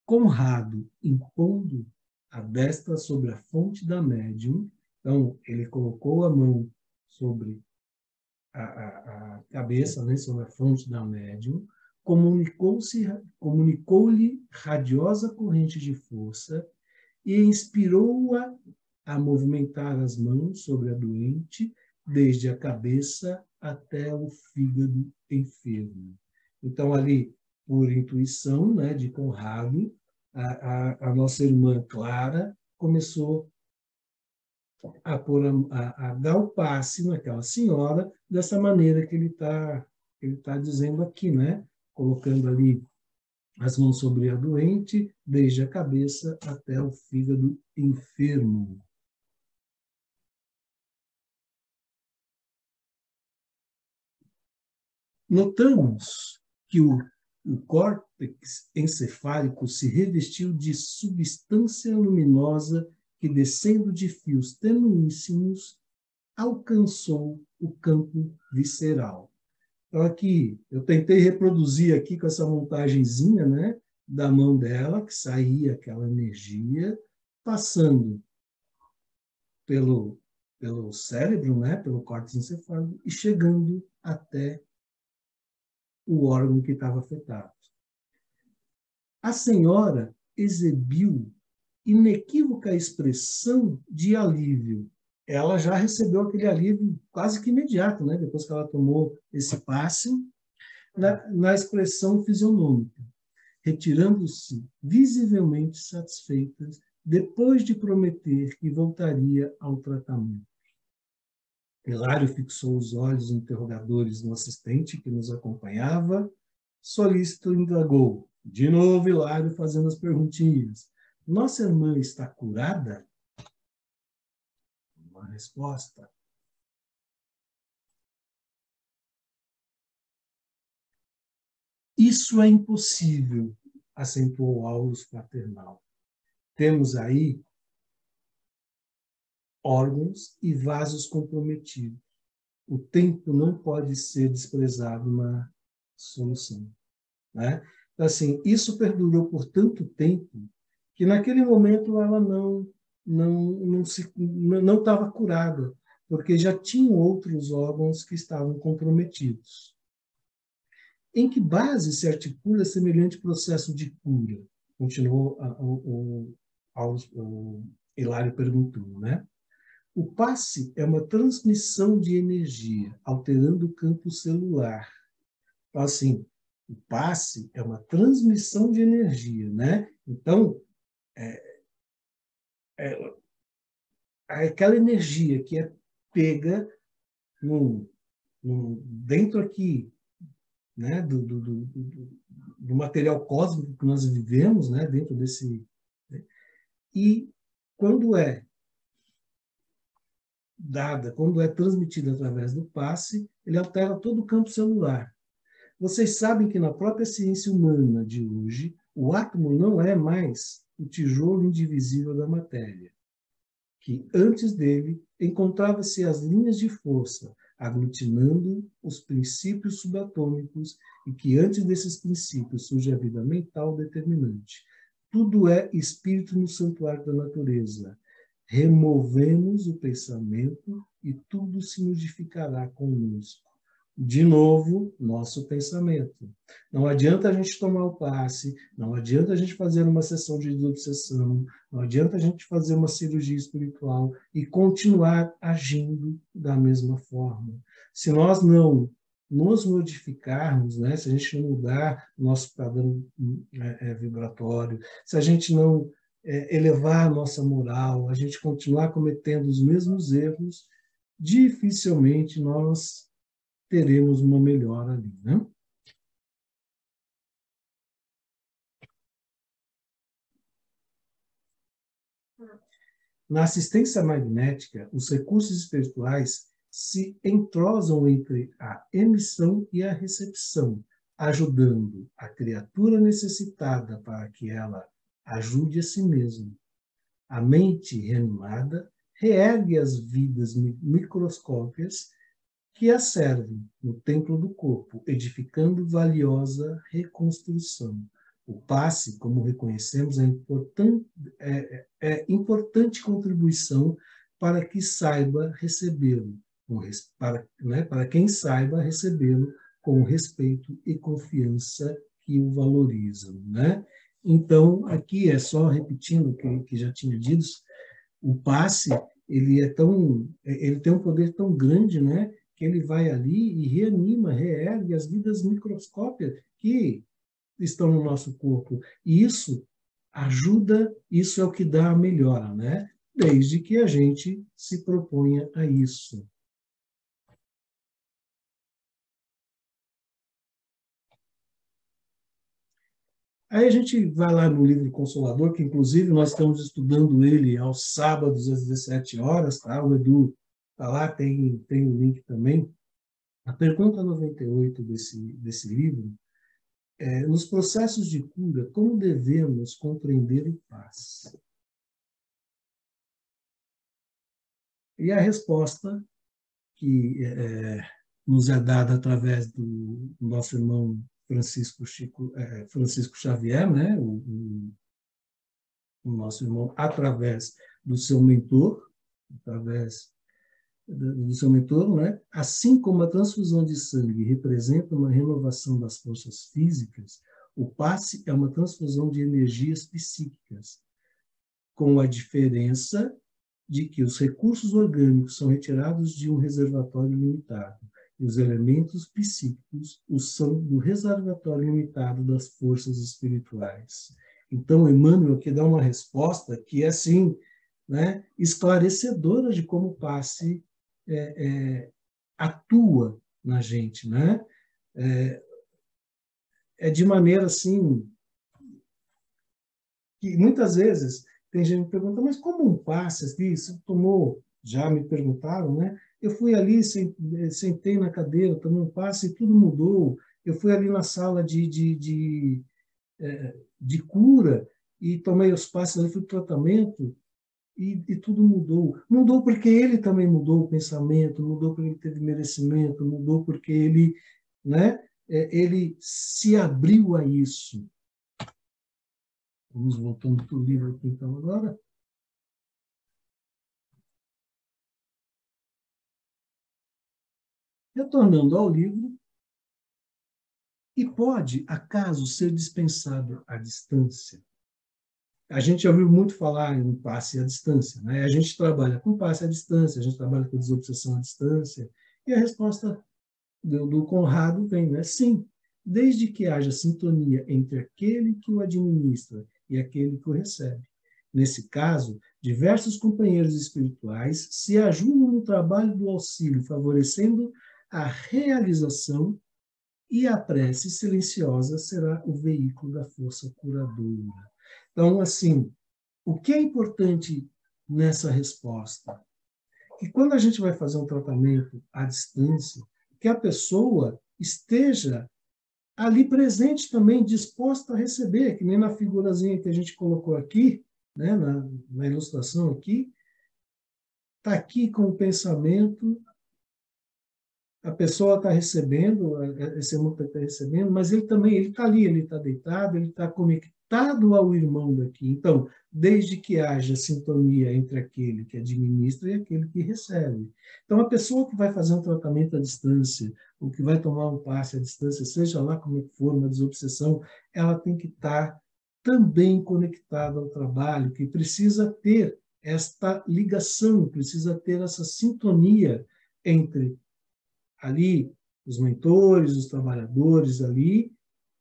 Conrado, impondo a destra sobre a fonte da médium, então, ele colocou a mão sobre a cabeça, né, sobre a fonte da médium, comunicou-lhe radiosa corrente de força e inspirou-a a movimentar as mãos sobre a doente, desde a cabeça até o fígado enfermo. Então, ali, por intuição, né, de Conrado, a nossa irmã Clara começou a dar o passe naquela senhora dessa maneira que ele tá dizendo aqui, né? Colocando ali as mãos sobre a doente, desde a cabeça até o fígado enfermo. Notamos que o córtex encefálico se revestiu de substância luminosa que, descendo de fios tenuíssimos, alcançou o campo visceral. Então, aqui, eu tentei reproduzir aqui com essa montagenzinha, né, da mão dela, que saía aquela energia, passando pelo cérebro, né, pelo córtex encefálico, e chegando até o órgão que estava afetado. A senhora exibiu inequívoca expressão de alívio. Ela já recebeu aquele alívio quase que imediato, né? Depois que ela tomou esse passe, na expressão fisionômica, retirando-se visivelmente satisfeita, depois de prometer que voltaria ao tratamento. Hilário fixou os olhos interrogadores no assistente que nos acompanhava. Solícito indagou. De novo, Hilário fazendo as perguntinhas. Nossa irmã está curada? Uma resposta. Isso é impossível, acentuou Aulus Fraternal. Temos aí órgãos e vasos comprometidos. O tempo não pode ser desprezado na solução, né? Então, assim, isso perdurou por tanto tempo que naquele momento ela não estava curada, porque já tinham outros órgãos que estavam comprometidos. Em que base se articula semelhante processo de cura? Continuou o Hilário perguntando, né? O passe é uma transmissão de energia, alterando o campo celular. Então, assim, o passe é uma transmissão de energia, né? Então, aquela energia que é pega dentro aqui, né, do material cósmico que nós vivemos, né, dentro desse... Né, e quando é quando é transmitida através do passe, ele altera todo o campo celular. Vocês sabem que na própria ciência humana de hoje, o átomo não é mais o tijolo indivisível da matéria, que antes dele encontrava-se as linhas de força, aglutinando os princípios subatômicos, e que antes desses princípios surge a vida mental determinante. tudo é espírito no santuário da natureza. Removemos o pensamento e tudo se modificará conosco. De novo, nosso pensamento. Não adianta a gente tomar o passe, não adianta a gente fazer uma sessão de desobsessão, não adianta a gente fazer uma cirurgia espiritual e continuar agindo da mesma forma. Se nós não nos modificarmos, né, se a gente não mudar o nosso padrão vibratório, se a gente não elevar a nossa moral, a gente continuar cometendo os mesmos erros, dificilmente nós teremos uma melhora ali, né? Na assistência magnética, os recursos espirituais se entrosam entre a emissão e a recepção, ajudando a criatura necessitada para que ela ajude a si mesma. A mente reanimada reergue as vidas microscópicas que a servem no templo do corpo, edificando valiosa reconstrução. O passe, como reconhecemos, é importante contribuição para que saiba recebê-lo, para quem saiba recebê-lo com respeito e confiança que o valorizam, né? Então, aqui é só repetindo o que já tinha dito, o passe, ele tem um poder tão grande, né, que ele vai ali e reanima, reergue as vidas microscópicas que estão no nosso corpo. E isso ajuda, isso é o que dá a melhora, né? Desde que a gente se proponha a isso. Aí a gente vai lá no livro Consolador, que inclusive nós estamos estudando ele aos sábados às 17 horas, tá? O Edu está lá, tem o link também. A pergunta 98 desse livro é: nos processos de cura, como devemos compreender o passe? E a resposta que nos é dada através do nosso irmão Francisco Xavier, né? o nosso irmão, através do seu mentor, né? Assim como a transfusão de sangue representa uma renovação das forças físicas, o passe é uma transfusão de energias psíquicas, com a diferença de que os recursos orgânicos são retirados de um reservatório limitado e os elementos psíquicos são do reservatório limitado das forças espirituais. Então, Emmanuel aqui dá uma resposta que é, assim, né, esclarecedora de como o passe atua na gente, né? De maneira, assim, que muitas vezes tem gente que pergunta, mas como um passe, assim, você tomou, já me perguntaram, né? Eu fui ali, sentei na cadeira, tomei um passe e tudo mudou. Eu fui ali na sala de cura e tomei os passes, ali fui para o tratamento e tudo mudou. Mudou porque ele também mudou o pensamento, mudou porque ele teve merecimento, mudou porque ele, né, ele se abriu a isso. Vamos voltando para o livro aqui, então, agora. Retornando ao livro, e pode, acaso, ser dispensado à distância? A gente já ouviu muito falar em passe à distância, né? A gente trabalha com passe à distância, a gente trabalha com desobsessão à distância, e a resposta do Conrado vem, né? Sim, desde que haja sintonia entre aquele que o administra e aquele que o recebe. Nesse caso, diversos companheiros espirituais se ajudam no trabalho do auxílio, favorecendo a realização, e a prece silenciosa será o veículo da força curadora. Então, assim, o que é importante nessa resposta? Que quando a gente vai fazer um tratamento à distância, que a pessoa esteja ali presente também, disposta a receber, que nem na figurazinha que a gente colocou aqui, né, na ilustração aqui, está aqui com o pensamento, a pessoa está recebendo, esse irmão está recebendo, mas ele também, ele está ali, ele está deitado, ele está conectado ao irmão daqui. Então, desde que haja sintonia entre aquele que administra e aquele que recebe. Então, a pessoa que vai fazer um tratamento à distância, ou que vai tomar um passe à distância, seja lá como for, uma desobsessão, ela tem que estar também conectada ao trabalho, que precisa ter esta ligação, precisa ter essa sintonia entre ali os mentores, os trabalhadores ali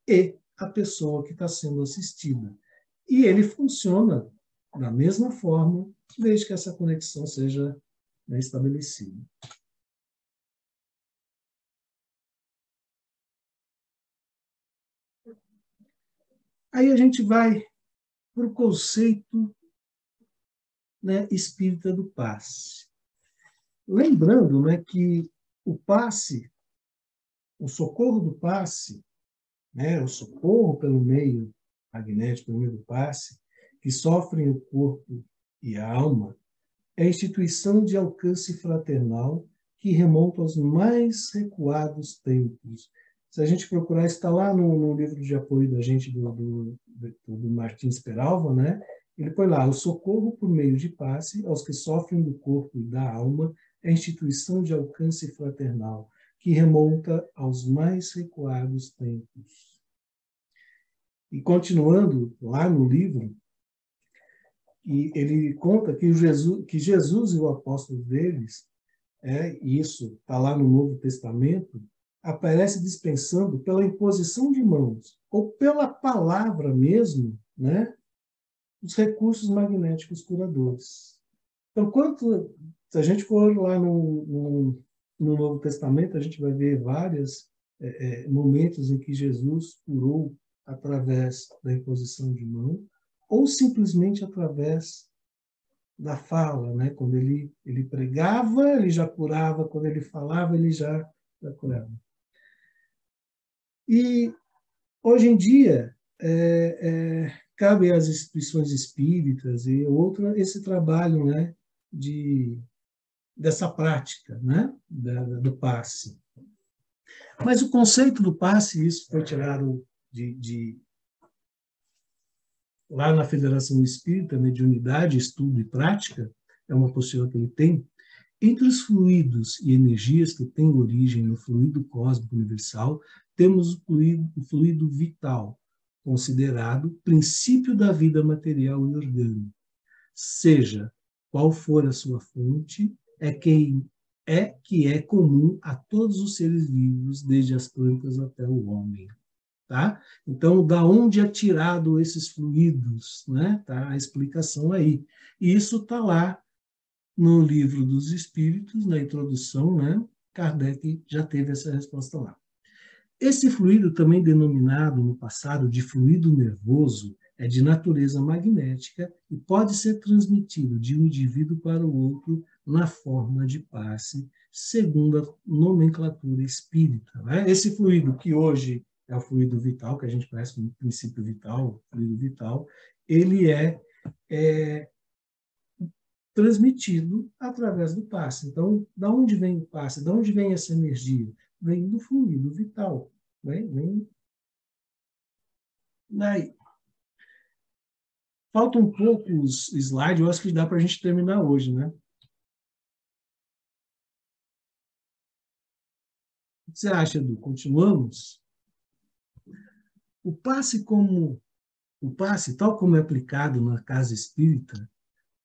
e a pessoa que está sendo assistida. E ele funciona da mesma forma, desde que essa conexão seja, né, estabelecida. Aí a gente vai para o conceito, né, espírita do passe. Lembrando, né, que o passe, o socorro do passe, né, o socorro pelo meio magnético, pelo meio do passe, que sofrem o corpo e a alma, é a instituição de alcance fraternal que remonta aos mais recuados tempos. Se a gente procurar, está lá no livro de apoio da gente, do Martins Peralva, né? Ele põe lá: o socorro por meio de passe aos que sofrem do corpo e da alma é a instituição de alcance fraternal que remonta aos mais recuados tempos. E continuando lá no livro, e ele conta que Jesus e o apóstolo deles, isso está lá no Novo Testamento, aparece dispensando pela imposição de mãos, ou pela palavra mesmo, né, os recursos magnéticos curadores. Então, se a gente for lá no Novo Testamento, a gente vai ver vários momentos em que Jesus curou através da imposição de mão, ou simplesmente através da fala, né? Quando ele pregava, ele já curava; quando ele falava, ele já curava. E, hoje em dia, cabe às instituições espíritas e esse trabalho, né, dessa prática, né, do passe. Mas o conceito do passe, isso foi tirado lá na Federação Espírita, Mediunidade, Estudo e Prática, é uma postura que ele tem. Entre os fluidos e energias que têm origem no fluido cósmico universal, temos o fluido vital, considerado princípio da vida material e orgânica. Seja qual for a sua fonte, que é comum a todos os seres vivos, desde as plantas até o homem. Tá? Então, da onde é tirado esses fluidos? Né? Tá a explicação aí. E isso está lá no Livro dos Espíritos, na introdução, né? Kardec já teve essa resposta lá. Esse fluido, também denominado no passado de fluido nervoso, é de natureza magnética e pode ser transmitido de um indivíduo para o outro na forma de passe, segundo a nomenclatura espírita. Né? Esse fluido, que hoje é o fluido vital, que a gente conhece como princípio vital, fluido vital, ele é transmitido através do passe. Então, da onde vem o passe? Da onde vem essa energia? Vem do fluido vital. Vem daí. Faltam poucos slides, eu acho que dá para a gente terminar hoje, né? O que você acha, Edu? Continuamos? O passe, tal como é aplicado na casa espírita,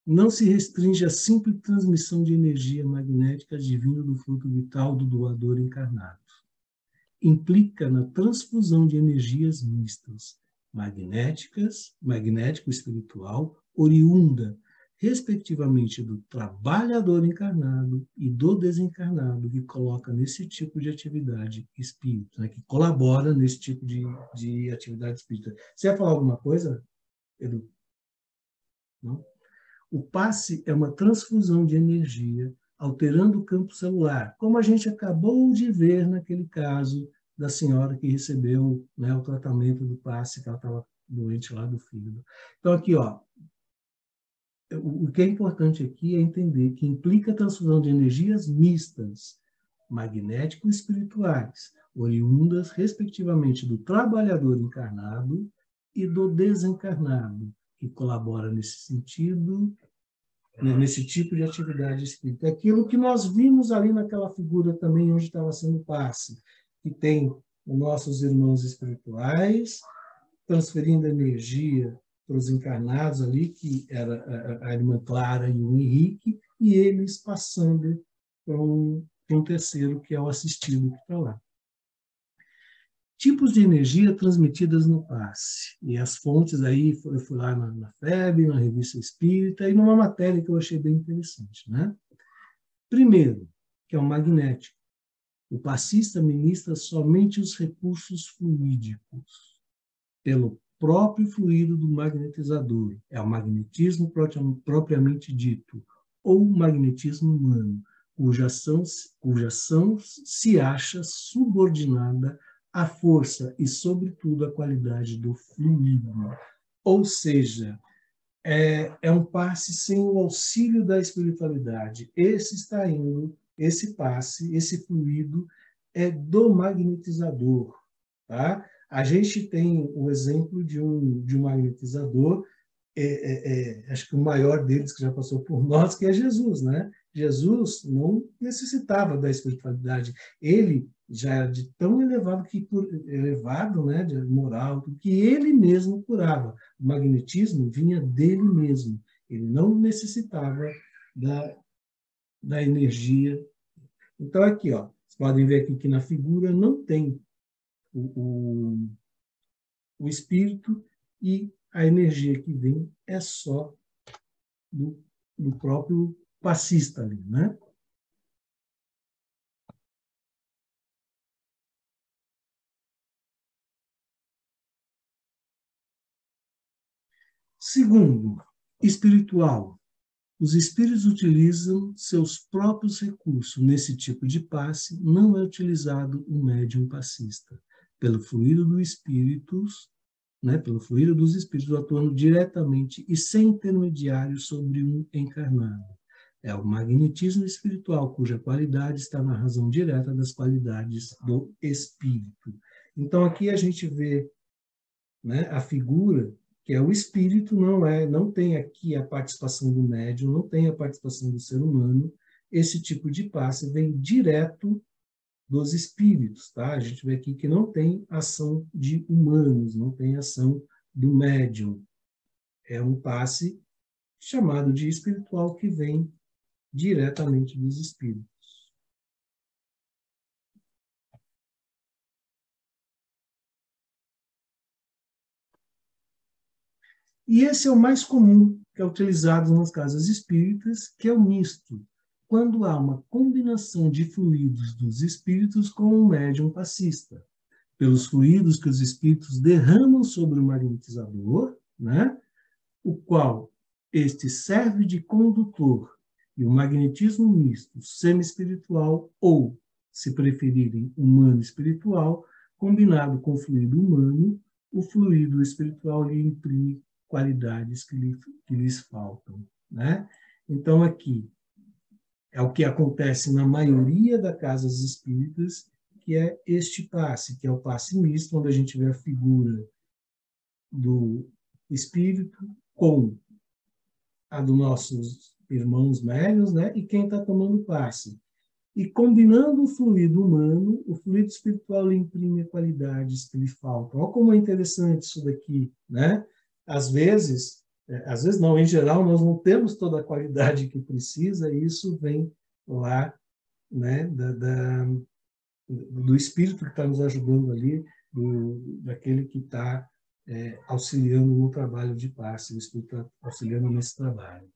não se restringe à simples transmissão de energia magnética advinda do fluido vital do doador encarnado. Implica na transfusão de energias mistas, magnético-espiritual, oriunda, respectivamente, do trabalhador encarnado e do desencarnado, que coloca nesse tipo de atividade espírita, né, que colabora nesse tipo de atividade espírita. Você ia falar alguma coisa, Edu? Não? O passe é uma transfusão de energia, alterando o campo celular, como a gente acabou de ver naquele caso da senhora que recebeu, né, o tratamento do passe, que ela estava doente lá do fígado. Então, aqui, ó, o que é importante aqui é entender que implica a transfusão de energias mistas, magnético-espirituais, oriundas, respectivamente, do trabalhador encarnado e do desencarnado, que colabora nesse sentido, nesse tipo de atividade espírita. Aquilo que nós vimos ali naquela figura também, onde estava sendo passe, que tem os nossos irmãos espirituais transferindo energia para os encarnados ali, que era a irmã Clara e o Henrique, e eles passando para um terceiro, que é o assistido que está lá. Tipos de energia transmitidas no passe. E as fontes aí, eu fui lá na FEB, na Revista Espírita, e numa matéria que eu achei bem interessante, né? Primeiro, que é o magnético. O passista ministra somente os recursos fluídicos, pelo próprio fluido do magnetizador. É o magnetismo propriamente dito, ou magnetismo humano, cuja ação se acha subordinada à força e, sobretudo, à qualidade do fluido. Ou seja, é um passe sem o auxílio da espiritualidade. Esse passe, esse fluido é do magnetizador, tá? A gente tem o exemplo de um magnetizador, acho que o maior deles que já passou por nós, que é Jesus, né? Jesus não necessitava da espiritualidade. Ele já era de tão elevado, né, de moral, que ele mesmo curava. O magnetismo vinha dele mesmo. Ele não necessitava da energia. Então, aqui, ó, vocês podem ver aqui que na figura não tem o espírito, e a energia que vem é só do próprio passista ali, né? Segundo, espiritual. Os espíritos utilizam seus próprios recursos. Nesse tipo de passe, não é utilizado o médium passista. Pelo fluido dos espíritos, né, pelo fluido dos espíritos atuando diretamente e sem intermediário sobre um encarnado. É o magnetismo espiritual, cuja qualidade está na razão direta das qualidades do espírito. Então, aqui a gente vê, né, a figura que é o espírito, não tem aqui a participação do médium, não tem a participação do ser humano. Esse tipo de passe vem direto dos espíritos, tá? A gente vê aqui que não tem ação de humanos, não tem ação do médium. É um passe chamado de espiritual que vem diretamente dos espíritos. E esse é o mais comum, que é utilizado nas casas espíritas, que é o misto, quando há uma combinação de fluidos dos espíritos com o médium passista. Pelos fluidos que os espíritos derramam sobre o magnetizador, né, o qual este serve de condutor, e o magnetismo misto, semi-espiritual ou, se preferirem, humano-espiritual, combinado com o fluido humano, o fluido espiritual lhe imprime qualidades que lhes faltam, né? Então, aqui é o que acontece na maioria das casas espíritas, que é este passe, que é o passe misto, onde a gente vê a figura do espírito com a dos nossos irmãos médiuns, né? E quem está tomando passe. E combinando o fluido humano, o fluido espiritual lhe imprime qualidades que lhe faltam. Olha como é interessante isso daqui, né? Às vezes não, em geral, nós não temos toda a qualidade que precisa, e isso vem lá, né, do espírito que está nos ajudando ali, daquele que está auxiliando no trabalho de passe, o espírito está auxiliando nesse trabalho.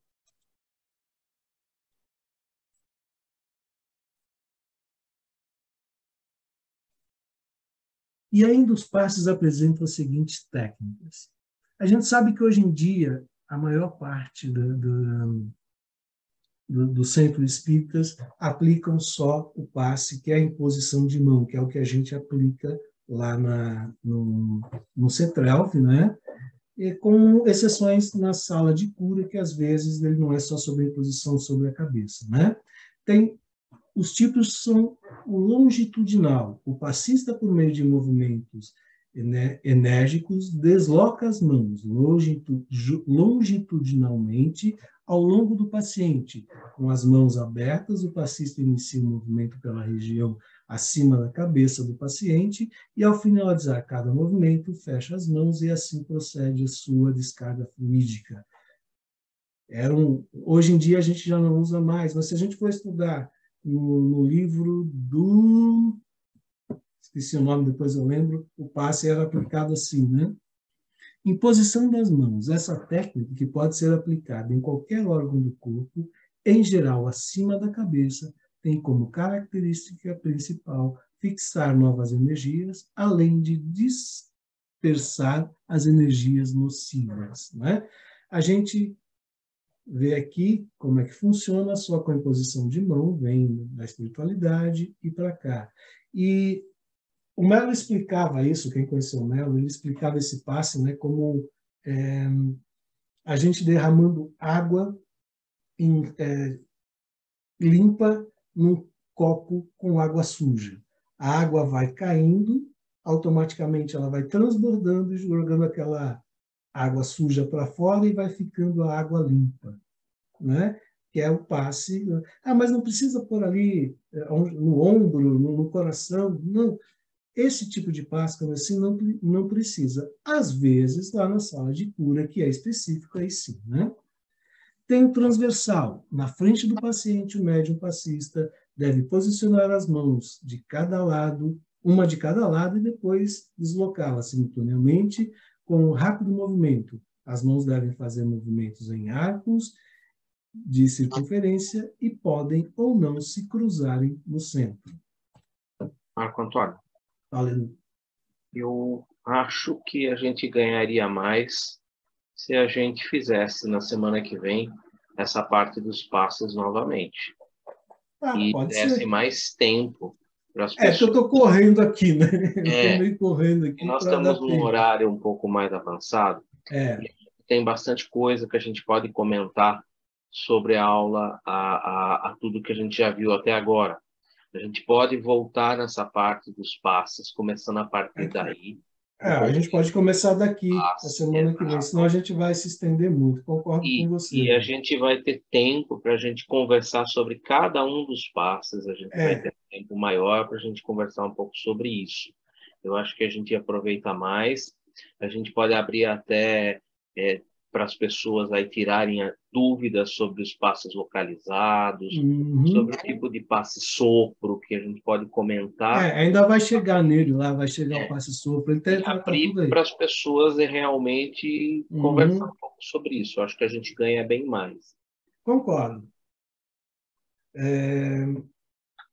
E ainda os passes apresentam as seguintes técnicas. A gente sabe que hoje em dia a maior parte dos centros espíritas aplicam só o passe, que é a imposição de mão, que é o que a gente aplica lá no CETRELF, né? E com exceções na sala de cura, que às vezes ele não é só sobre a imposição sobre a cabeça, né? Os tipos são o longitudinal, o passista por meio de movimentos enérgicos, desloca as mãos longitudinalmente ao longo do paciente. Com as mãos abertas, o passista inicia o movimento pela região acima da cabeça do paciente e, ao finalizar cada movimento, fecha as mãos e assim procede a sua descarga fluídica. Hoje em dia a gente já não usa mais, mas se a gente for estudar no livro do... Esqueci o nome, depois eu lembro, o passe era aplicado assim, né? Imposição das mãos. Essa técnica, que pode ser aplicada em qualquer órgão do corpo, em geral acima da cabeça, tem como característica principal fixar novas energias, além de dispersar as energias nocivas, né? A gente vê aqui como é que funciona, só com a imposição de mão, vem da espiritualidade e para cá. E o Mello explicava isso, quem conheceu o Mello, ele explicava esse passe, né, como a gente derramando água limpa num copo com água suja. A água vai caindo, automaticamente ela vai transbordando e jogando aquela água suja para fora e vai ficando a água limpa, né? Que é o passe. Mas não precisa pôr ali no ombro, no coração. Não. Esse tipo de passe, assim, não precisa. Às vezes, lá na sala de cura, que é específico, aí sim, né? Tem o transversal. Na frente do paciente, o médium passista deve posicionar as mãos de cada lado, uma de cada lado, e depois deslocá-las simultaneamente com um rápido movimento. As mãos devem fazer movimentos em arcos de circunferência e podem ou não se cruzarem no centro. Marco Antônio, Valendo. eu acho que a gente ganharia mais se a gente fizesse na semana que vem essa parte dos passos novamente. E Pode desse ser. mais tempo para as Porque eu pessoas. estou correndo aqui, né? Eu estou meio correndo E aqui nós para dar estamos num tempo. horário um pouco mais avançado. Tem bastante coisa que a gente pode comentar sobre a aula, a tudo que a gente já viu até agora. A gente pode voltar nessa parte dos passos, começando a partir daí. A gente pode começar daqui, a semana que vem, Exato. senão a gente vai se estender muito. Concordo com você. E a gente vai ter tempo para a gente conversar sobre cada um dos passos. A gente vai ter tempo maior para a gente conversar um pouco sobre isso. Eu acho que a gente aproveita mais. A gente pode abrir até para as pessoas aí tirarem dúvidas sobre os passos localizados, sobre o tipo de passe sopro que a gente pode comentar. Ainda vai chegar nele lá, vai chegar o passe sopro. Ele tá Abrir tudo aí. para as pessoas realmente conversar um pouco sobre isso. Eu acho que a gente ganha bem mais. Concordo.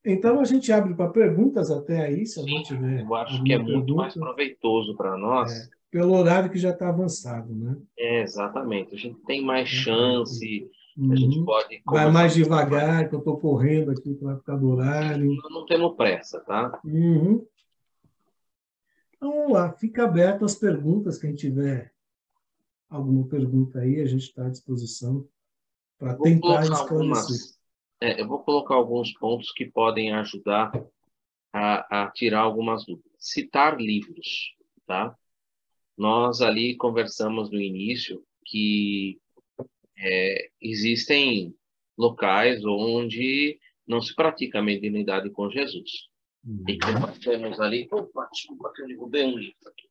Então, a gente abre para perguntas até aí, se alguém tiver. Eu acho que é muito mais proveitoso para nós. Pelo horário que já está avançado, né? Exatamente. A gente tem mais chance, a gente pode conversar. Vai mais devagar, que eu estou correndo aqui para ficar do horário. Não temos pressa, tá? Então, vamos lá, fica aberto as perguntas. Quem tiver alguma pergunta aí, a gente está à disposição para tentar esclarecer. Eu vou colocar alguns pontos que podem ajudar a tirar algumas dúvidas. Citar livros, tá? Nós ali conversamos no início que existem locais onde não se pratica a mediunidade com Jesus. E que nós temos ali... Opa, desculpa que eu derrubei um livro aqui.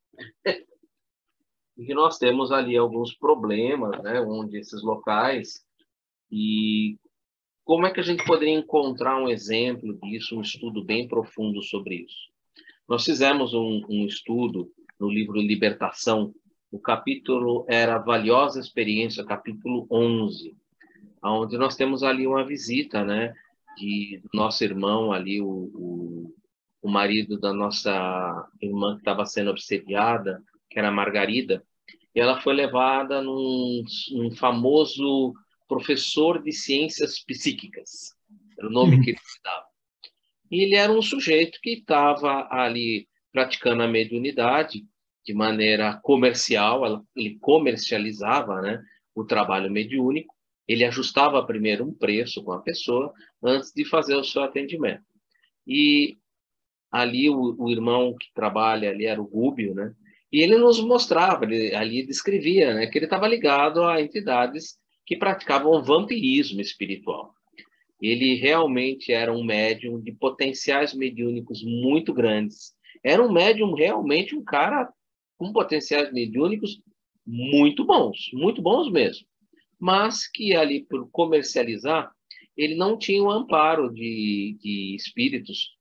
E que nós temos ali alguns problemas, né? Onde esses locais... E como é que a gente poderia encontrar um exemplo disso, um estudo bem profundo sobre isso? Nós fizemos um estudo no livro Libertação. O capítulo era Valiosa Experiência, capítulo 11, onde nós temos ali uma visita, né, do nosso irmão ali, o marido da nossa irmã que estava sendo obsediada, que era a Margarida, e ela foi levada num famoso professor de ciências psíquicas, era o nome que ele dava. E ele era um sujeito que estava ali praticando a mediunidade de maneira comercial, ele comercializava, né, o trabalho mediúnico, ele ajustava primeiro um preço com a pessoa antes de fazer o seu atendimento. E ali o irmão que trabalha ali era o Gúbio, né? E ele nos mostrava, ele ali descrevia, né, que ele estava ligado a entidades que praticavam vampirismo espiritual. Ele realmente era um médium de potenciais mediúnicos muito grandes. Era um médium realmente um cara com potenciais mediúnicos muito bons mesmo. Mas que ali, por comercializar, ele não tinha o amparo de espíritos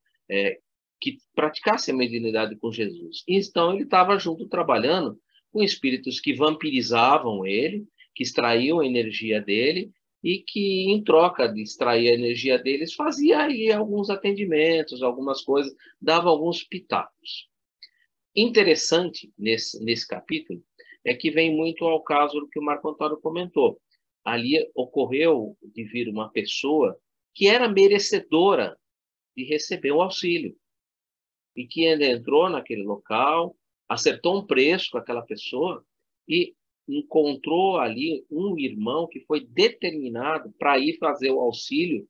que praticassem a mediunidade com Jesus. Então, ele estava junto trabalhando com espíritos que vampirizavam ele, que extraíam a energia dele, e que, em troca de extrair a energia deles, fazia aí alguns atendimentos, algumas coisas, dava alguns pitacos. Interessante nesse capítulo é que vem muito ao caso do que o Marco Antônio comentou. Ali ocorreu de vir uma pessoa que era merecedora de receber o auxílio e que ainda entrou naquele local, acertou um preço com aquela pessoa e encontrou ali um irmão que foi determinado para ir fazer o auxílio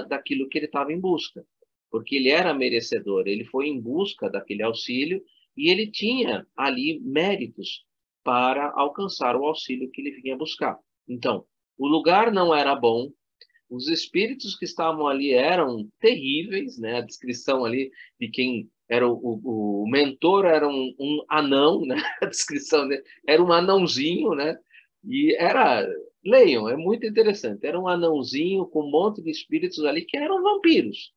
daquilo que ele estava em busca, porque ele era merecedor, ele foi em busca daquele auxílio e ele tinha ali méritos para alcançar o auxílio que ele vinha buscar. Então, o lugar não era bom, os espíritos que estavam ali eram terríveis, né? A descrição ali de quem era o mentor era um anão, né? A descrição dele era um anãozinho, né? E leiam, é muito interessante. Era um anãozinho com um monte de espíritos ali que eram vampiros.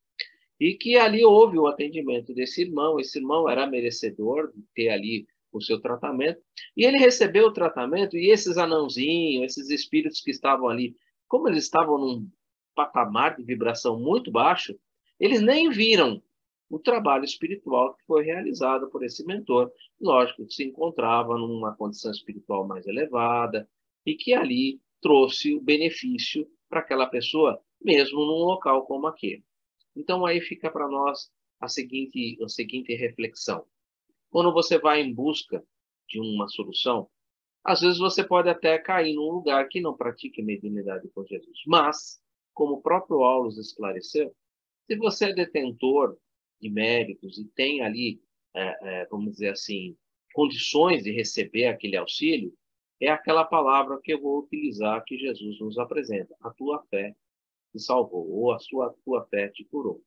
E que ali houve o atendimento desse irmão. Esse irmão era merecedor de ter ali o seu tratamento. E ele recebeu o tratamento e esses anãozinhos, esses espíritos que estavam ali, como eles estavam num patamar de vibração muito baixo, eles nem viram o trabalho espiritual que foi realizado por esse mentor. Lógico que se encontrava numa condição espiritual mais elevada e que ali trouxe o benefício para aquela pessoa, mesmo num local como aquele. Então, aí fica para nós a seguinte reflexão. Quando você vai em busca de uma solução, às vezes você pode até cair num lugar que não pratique mediunidade com Jesus. Mas, como o próprio Aulus esclareceu, se você é detentor de méritos e tem ali, vamos dizer assim, condições de receber aquele auxílio, é aquela palavra que eu vou utilizar que Jesus nos apresenta. A tua fé te salvou, ou a tua fé te curou.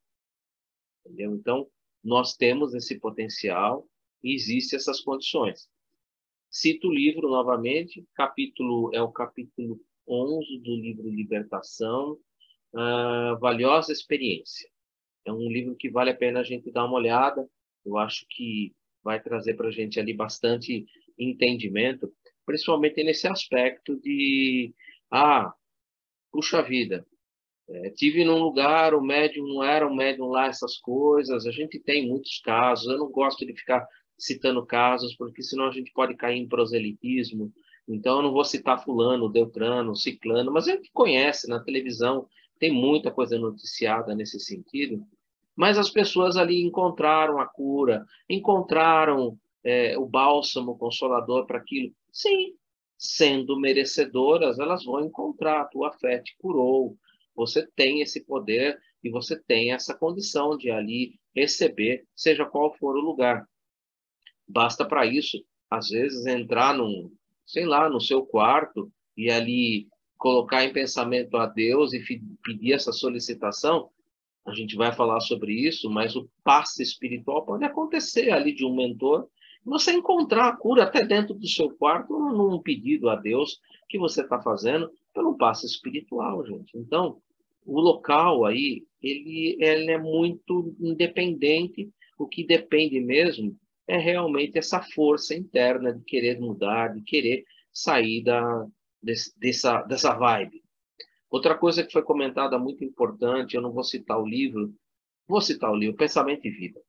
Entendeu? Então, nós temos esse potencial e existem essas condições. Cito o livro novamente, é o capítulo 11 do livro Libertação, Valiosa Experiência. É um livro que vale a pena a gente dar uma olhada. Eu acho que vai trazer para a gente ali bastante entendimento, principalmente nesse aspecto de, puxa vida, tive num lugar, o médium não era um médium lá, essas coisas. A gente tem muitos casos. Eu não gosto de ficar citando casos, porque senão a gente pode cair em proselitismo. Então, eu não vou citar fulano, Beltrano, Ciclano, mas a gente conhece na televisão, tem muita coisa noticiada nesse sentido. Mas as pessoas ali encontraram a cura, encontraram o bálsamo consolador para aquilo. Sim, sendo merecedoras, elas vão encontrar. A tua fé te curou. Você tem esse poder e você tem essa condição de ali receber, seja qual for o lugar. Basta para isso, às vezes, entrar no seu quarto e ali colocar em pensamento a Deus e pedir essa solicitação. A gente vai falar sobre isso, mas o passe espiritual pode acontecer ali de um mentor, você encontrar a cura até dentro do seu quarto, num pedido a Deus que você está fazendo pelo passe espiritual, gente. Então, o local aí, ele é muito independente. O que depende mesmo é realmente essa força interna de querer mudar, de querer sair dessa vibe. Outra coisa que foi comentada muito importante, eu não vou citar o livro, Pensamento e Vida.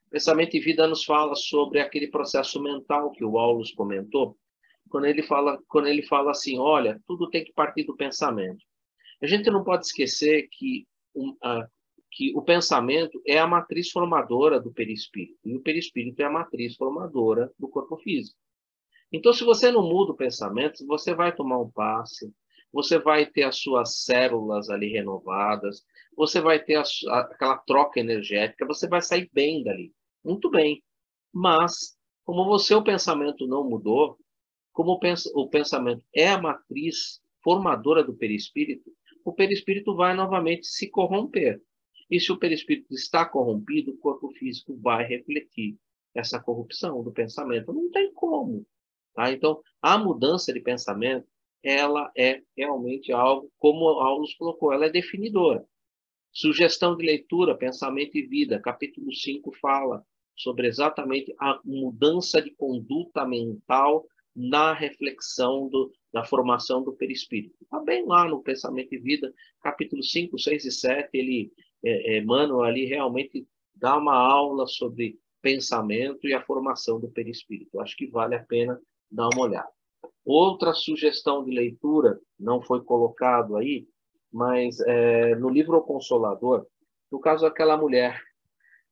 Pensamento e Vida nos fala sobre aquele processo mental que o Aulus comentou, quando ele fala assim, olha, tudo tem que partir do pensamento. A gente não pode esquecer que o pensamento é a matriz formadora do perispírito, e o perispírito é a matriz formadora do corpo físico. Então, se você não muda o pensamento, você vai tomar um passe, você vai ter as suas células ali renovadas, você vai ter aquela troca energética, você vai sair bem dali, muito bem. Mas, como o pensamento não mudou, como o pensamento é a matriz formadora do perispírito, o perispírito vai novamente se corromper. E se o perispírito está corrompido, o corpo físico vai refletir essa corrupção do pensamento. Não tem como. Tá? Então, a mudança de pensamento, ela é realmente algo, como a Aulus colocou, ela é definidora. Sugestão de leitura, Pensamento e Vida, capítulo 5 fala sobre exatamente a mudança de conduta mental na reflexão da formação do perispírito. Está bem lá no Pensamento e Vida, capítulo 5, 6 e 7, Emmanuel ali realmente dá uma aula sobre pensamento e a formação do perispírito. Acho que vale a pena dar uma olhada. Outra sugestão de leitura, não foi colocado aí, mas no livro O Consolador, no caso daquela mulher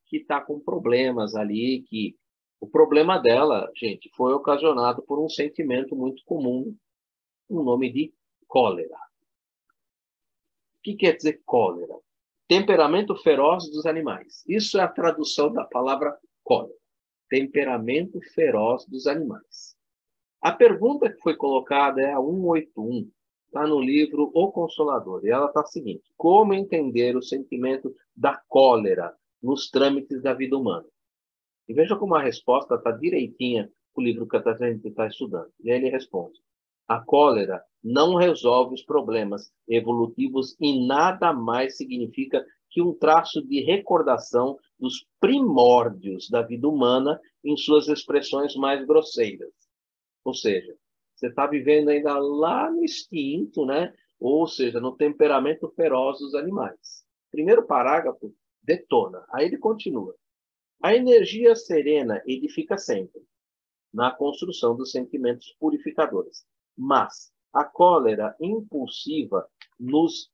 que está com problemas ali, que o problema dela, gente, foi ocasionado por um sentimento muito comum, o nome de cólera. O que quer dizer cólera? Temperamento feroz dos animais. Isso é a tradução da palavra cólera. Temperamento feroz dos animais. A pergunta que foi colocada é a 181, está no livro O Consolador, e ela está a seguinte: como entender o sentimento da cólera nos trâmites da vida humana? E veja como a resposta está direitinha com o livro que a gente está estudando. E aí ele responde: a cólera não resolve os problemas evolutivos e nada mais significa que um traço de recordação dos primórdios da vida humana em suas expressões mais grosseiras. Ou seja, você está vivendo ainda lá no instinto, né? Ou seja, no temperamento feroz dos animais. Primeiro parágrafo detona. Aí ele continua. A energia serena edifica sempre, na construção dos sentimentos purificadores. Mas a cólera impulsiva nos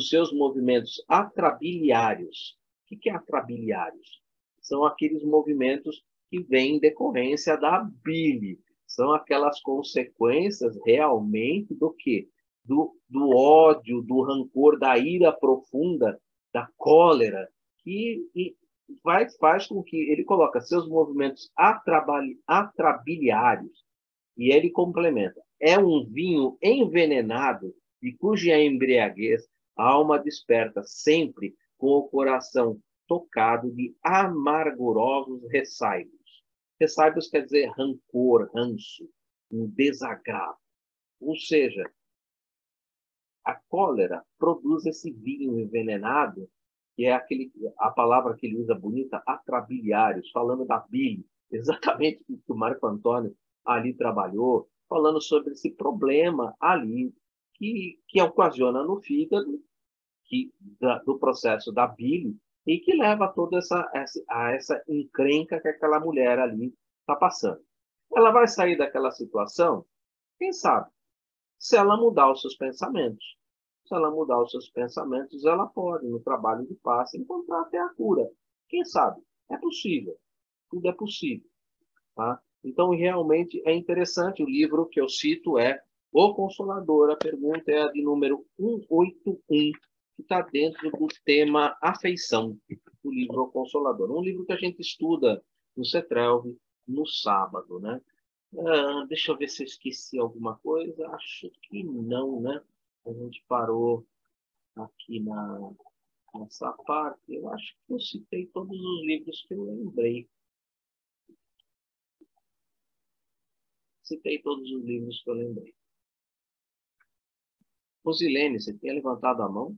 seus movimentos atrabiliários. O que é atrabiliários? São aqueles movimentos que vêm em decorrência da bile. São aquelas consequências realmente do quê? Do ódio, do rancor, da ira profunda, da cólera, que faz com que ele coloca seus movimentos atrabiliários, e ele complementa: é um vinho envenenado de cuja embriaguez a alma desperta sempre com o coração tocado de amargurosos ressaibos. Ressaibos quer dizer rancor, ranço, um desagrado. Ou seja, a cólera produz esse vinho envenenado, que é a palavra que ele usa bonita, atrabiliários, falando da bile, exatamente o que o Marco Antônio ali trabalhou, falando sobre esse problema ali que ocasiona no fígado, do processo da bile, e que leva a toda essa encrenca que aquela mulher ali está passando. Ela vai sair daquela situação, quem sabe, se ela mudar os seus pensamentos. Se ela mudar os seus pensamentos, ela pode, no trabalho de passe, encontrar até a cura. Quem sabe? É possível. Tudo é possível. Tá? Então, realmente é interessante. O livro que eu cito é O Consolador. A pergunta é a de número 181, que está dentro do tema afeição, do livro O Consolador. Um livro que a gente estuda no CETRELV no sábado, né? Deixa eu ver se eu esqueci alguma coisa. Acho que não, né? A gente parou aqui nessa parte. Eu acho que eu citei todos os livros que eu lembrei. Citei todos os livros que eu lembrei. Rosilene, você tinha levantado a mão?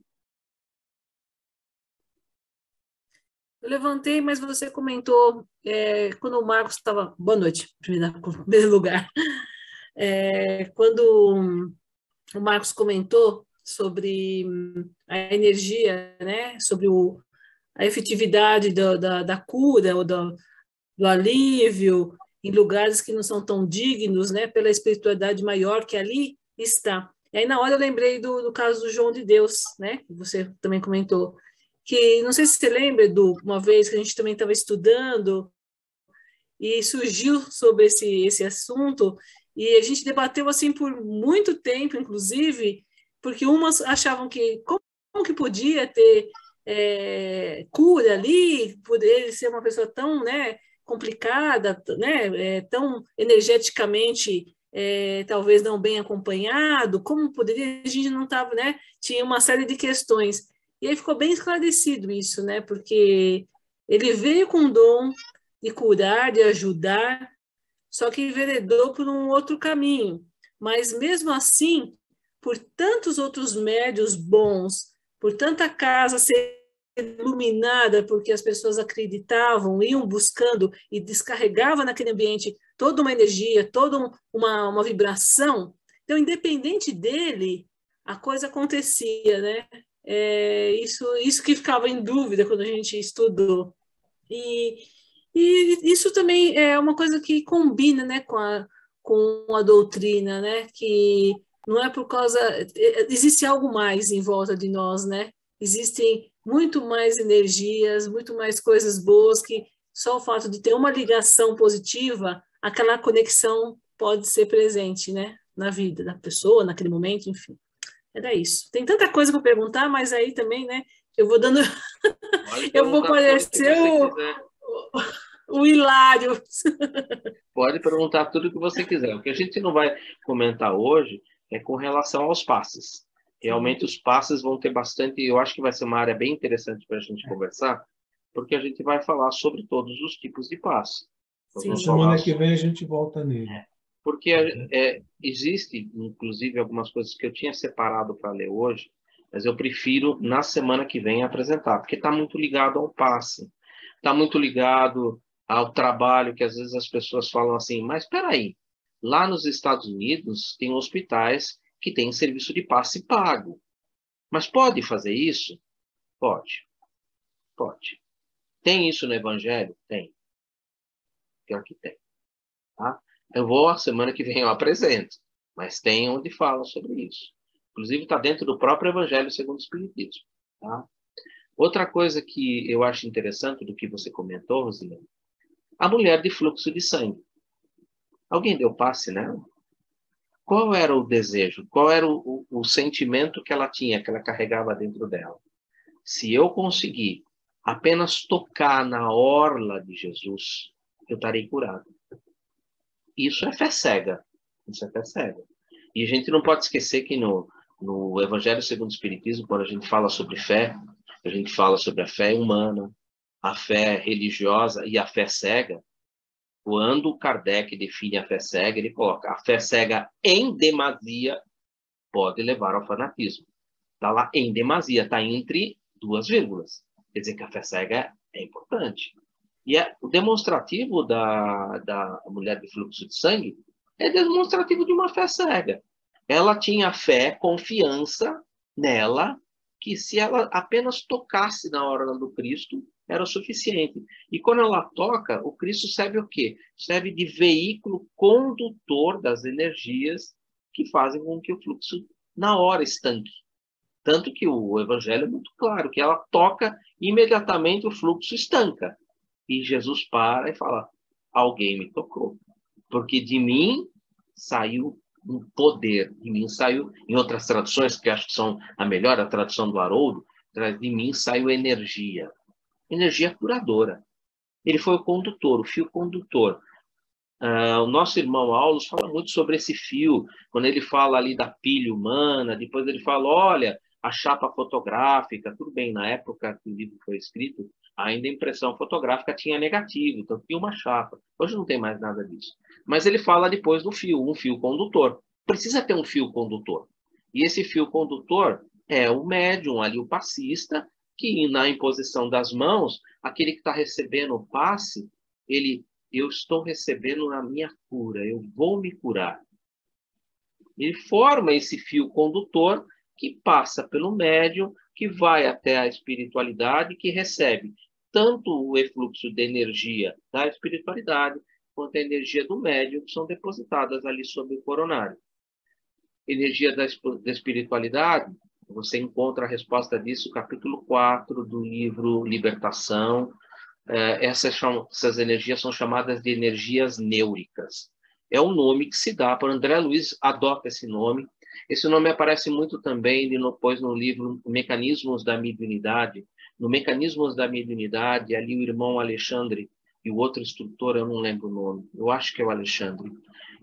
Eu levantei, mas você comentou, quando o Marcos estava... Boa noite, em primeiro lugar. Quando o Marcos comentou sobre a energia, né? Sobre a efetividade da cura, ou do alívio, em lugares que não são tão dignos, né? Pela espiritualidade maior que ali está. E aí, na hora, eu lembrei do caso do João de Deus, né? Que você também comentou. Que não sei se você lembra uma vez que a gente também estava estudando e surgiu sobre esse assunto, e a gente debateu assim por muito tempo, inclusive, porque umas achavam que como que podia ter cura ali, por ele ser uma pessoa tão, né, complicada, né, tão energeticamente talvez não bem acompanhado, como poderia, a gente não estava, né, tinha uma série de questões. E aí ficou bem esclarecido isso, né, porque ele veio com o dom de curar, de ajudar, só que enveredou por um outro caminho. Mas mesmo assim, por tantos outros médios bons, por tanta casa ser iluminada, porque as pessoas acreditavam, iam buscando e descarregavam naquele ambiente toda uma energia, toda uma vibração. Então, independente dele, a coisa acontecia, né? Isso que ficava em dúvida quando a gente estudou. E isso também é uma coisa que combina, né, com a doutrina, né? Que não é por causa... Existe algo mais em volta de nós, né? Existem muito mais energias, muito mais coisas boas que só o fato de ter uma ligação positiva, aquela conexão pode ser presente, né, na vida da pessoa, naquele momento, enfim. Era isso. Tem tanta coisa para perguntar, mas aí também, né, eu vou dando... eu vou parecer o Hilário. Pode perguntar tudo o que você quiser. O que a gente não vai comentar hoje é com relação aos passes. Realmente os passes vão ter bastante, eu acho que vai ser uma área bem interessante para a gente conversar, porque a gente vai falar sobre todos os tipos de passe. Semana que vem a gente volta nele. Porque existe, inclusive, algumas coisas que eu tinha separado para ler hoje, mas eu prefiro na semana que vem apresentar, porque está muito ligado ao passe, está muito ligado ao trabalho, que às vezes as pessoas falam assim, mas espera aí, lá nos Estados Unidos tem hospitais que tem serviço de passe pago. Mas pode fazer isso? Pode. Pode. Tem isso no Evangelho? Tem. Pior que tem. Tá? Eu vou, a semana que vem eu apresento. Mas tem onde fala sobre isso. Inclusive está dentro do próprio Evangelho segundo o Espiritismo. Tá? Outra coisa que eu acho interessante do que você comentou, Rosilene, a mulher de fluxo de sangue. Alguém deu passe nela? Qual era o desejo? Qual era o sentimento que ela tinha, que ela carregava dentro dela? Se eu conseguir apenas tocar na orla de Jesus, eu estarei curado. Isso é fé cega. Isso é fé cega. E a gente não pode esquecer que no Evangelho segundo o Espiritismo, quando a gente fala sobre fé, a gente fala sobre a fé humana, a fé religiosa e a fé cega. Quando Kardec define a fé cega, ele coloca a fé cega em demasia pode levar ao fanatismo. Está lá em demasia, está entre duas vírgulas. Quer dizer que a fé cega é importante. E o demonstrativo da mulher de fluxo de sangue é demonstrativo de uma fé cega. Ela tinha fé, confiança nela, que se ela apenas tocasse na orla do Cristo, era o suficiente. E quando ela toca, o Cristo serve o quê? Serve de veículo condutor das energias que fazem com que o fluxo, na hora, estanque. Tanto que o Evangelho é muito claro, que ela toca, imediatamente o fluxo estanca. E Jesus para e fala, alguém me tocou. Porque de mim saiu um poder, de mim saiu, em outras traduções, que acho que são a melhor, a tradução do Haroldo, de mim saiu energia. Energia curadora. Ele foi o condutor, o fio condutor. O nosso irmão Aulos fala muito sobre esse fio, quando ele fala ali da pilha humana, depois ele fala, olha, a chapa fotográfica, tudo bem, na época que o livro foi escrito, ainda a impressão fotográfica tinha negativo, então tinha uma chapa. Hoje não tem mais nada disso. Mas ele fala depois do fio, um fio condutor. Precisa ter um fio condutor. E esse fio condutor é o médium ali, o passista, que na imposição das mãos, aquele que está recebendo o passe, eu estou recebendo a minha cura, eu vou me curar. Ele forma esse fio condutor que passa pelo médium, que vai até a espiritualidade, que recebe tanto o efluxo de energia da espiritualidade, quanto a energia do médium, que são depositadas ali sobre o coronário. Energia da espiritualidade, você encontra a resposta disso no capítulo 4 do livro Libertação. Essas energias são chamadas de energias nêuricas. É um nome que se dá para André Luiz, adota esse nome. Esse nome aparece muito também depois no livro Mecanismos da Mediunidade, no Mecanismos da Mediunidade, ali o irmão Alexandre e o outro instrutor, eu não lembro o nome, eu acho que é o Alexandre,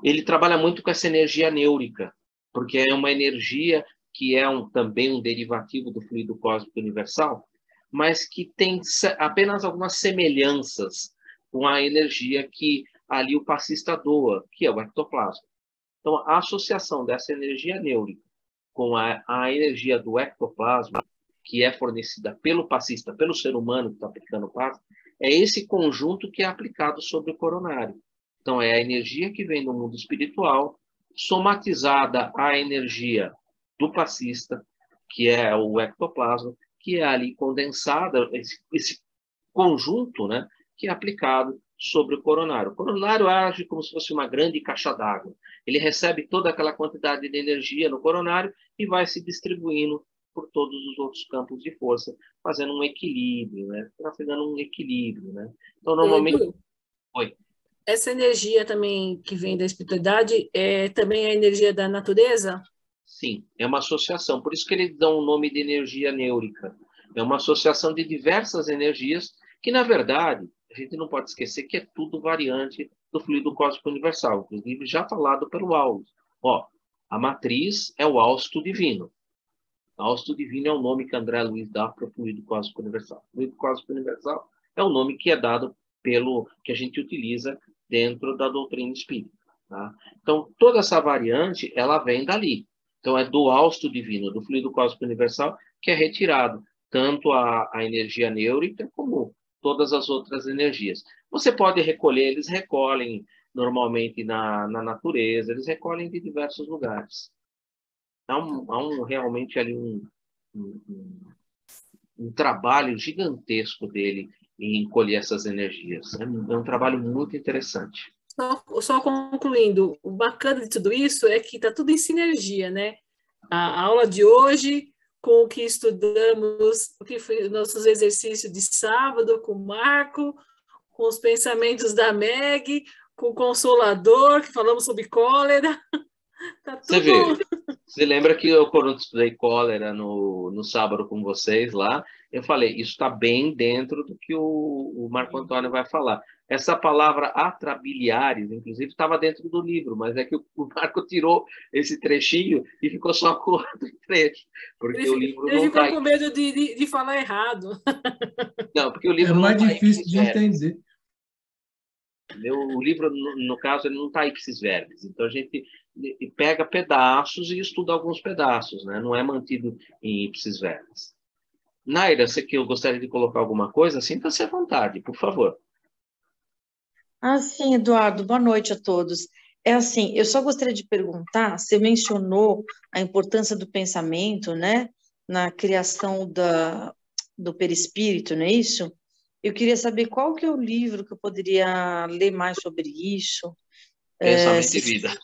ele trabalha muito com essa energia neúrica, porque é uma energia que é também um derivativo do fluido cósmico universal, mas que tem apenas algumas semelhanças com a energia que ali o passista doa, que é o ectoplasma. Então, a associação dessa energia neúrica com a energia do ectoplasma, que é fornecida pelo passista, pelo ser humano que está aplicando o passe, é esse conjunto que é aplicado sobre o coronário. Então, é a energia que vem do mundo espiritual, somatizada à energia do passista, que é o ectoplasma, que é ali condensada, esse conjunto, né, que é aplicado sobre o coronário. O coronário age como se fosse uma grande caixa d'água. Ele recebe toda aquela quantidade de energia no coronário e vai se distribuindo por todos os outros campos de força, fazendo um equilíbrio, né? Fazendo um equilíbrio, né? Então, normalmente... Edu, Oi. essa energia também que vem da espiritualidade é também a energia da natureza? Sim, é uma associação. Por isso que eles dão o nome de energia neúrica. É uma associação de diversas energias que, na verdade, a gente não pode esquecer que é tudo variante do fluido cósmico universal, inclusive já falado pelo Aulo. Ó, a matriz é o hausto divino. O hausto divino é o nome que André Luiz dá para o fluido cósmico universal. O fluido cósmico universal é o nome que é dado que a gente utiliza dentro da doutrina espírita. Tá? Então, toda essa variante, ela vem dali. Então, é do hausto divino, do fluido cósmico universal, que é retirado tanto a energia neúrica como todas as outras energias. Você pode recolher, eles recolhem normalmente na natureza, eles recolhem de diversos lugares. Há realmente ali um trabalho gigantesco dele em colher essas energias. É um trabalho muito interessante. Só concluindo, o bacana de tudo isso é que está tudo em sinergia, né? A aula de hoje, com o que estudamos, o que foi nossos exercícios de sábado com o Marco, com os pensamentos da Meg, com o Consolador, que falamos sobre cólera. Tá tudo... Você vê, você lembra que quando eu estudei cólera no sábado com vocês lá, eu falei, isso está bem dentro do que o Marco Antônio vai falar. Essa palavra atrabiliares, inclusive, estava dentro do livro, mas é que o Marco tirou esse trechinho e ficou só com outro trecho, porque o livro ele não ficou está... com medo de falar errado. Não, porque o livro é não mais tá difícil de entender. O livro, no caso, ele não está ipsis verbis. Então, a gente pega pedaços e estuda alguns pedaços, né? Não é mantido em ipsis verbis. Naira, você que eu gostaria de colocar alguma coisa, sinta-se à vontade, por favor. Ah, sim, Eduardo, boa noite a todos. É assim, eu só gostaria de perguntar, você mencionou a importância do pensamento, né, na criação do perispírito, não é isso? Eu queria saber qual que é o livro que eu poderia ler mais sobre isso. Pensamento e Vida.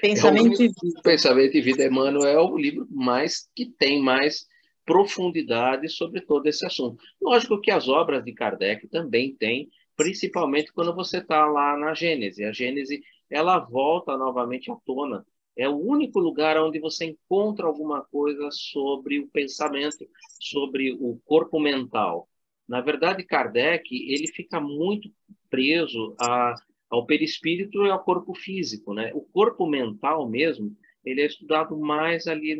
Pensamento e Vida. Pensamento e Vida, Emmanuel, é o livro que tem mais profundidade sobre todo esse assunto. Lógico que as obras de Kardec também têm, principalmente quando você está lá na Gênese. A Gênese, ela volta novamente à tona. É o único lugar onde você encontra alguma coisa sobre o pensamento, sobre o corpo mental. Na verdade, Kardec, ele fica muito preso ao perispírito e ao corpo físico, né? O corpo mental mesmo, ele é estudado mais ali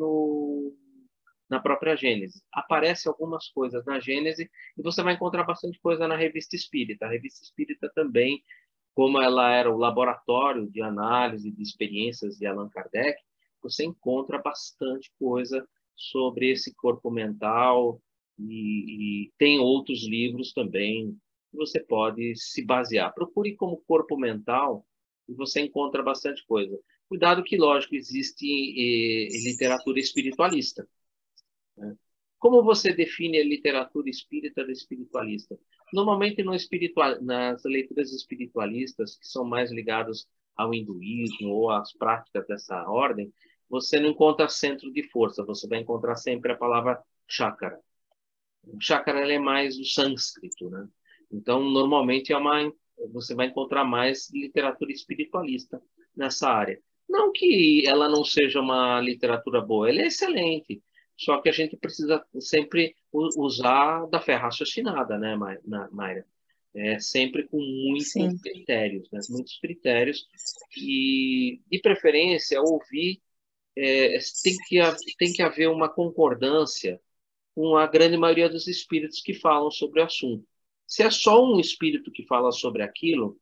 na própria Gênese. Aparecem algumas coisas na Gênese e você vai encontrar bastante coisa na Revista Espírita. A Revista Espírita também, como ela era o laboratório de análise de experiências de Allan Kardec, você encontra bastante coisa sobre esse corpo mental e tem outros livros também que você pode se basear. Procure como corpo mental e você encontra bastante coisa. Cuidado que, lógico, existe literatura espiritualista. Como você define a literatura espírita da espiritualista? Normalmente nas leituras espiritualistas, que são mais ligadas ao hinduísmo ou às práticas dessa ordem, você não encontra centro de força, você vai encontrar sempre a palavra chakra. O chakra é mais do sânscrito, né? Então, normalmente você vai encontrar mais literatura espiritualista nessa área. Não que ela não seja uma literatura boa, ela é excelente. Só que a gente precisa sempre usar da fé raciocinada, né, Mayra? Sempre com muitos Sim. critérios, né? Muitos critérios. E, de preferência, ouvir, tem que haver uma concordância com a grande maioria dos espíritos que falam sobre o assunto. Se é só um espírito que fala sobre aquilo,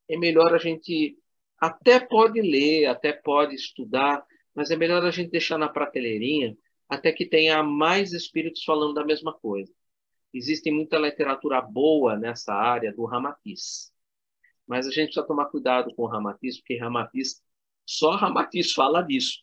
é melhor a gente até pode ler, até pode estudar, mas é melhor a gente deixar na prateleirinha até que tenha mais espíritos falando da mesma coisa. Existe muita literatura boa nessa área do Ramatiz, mas a gente precisa tomar cuidado com o Ramatiz, porque só Ramatiz fala disso.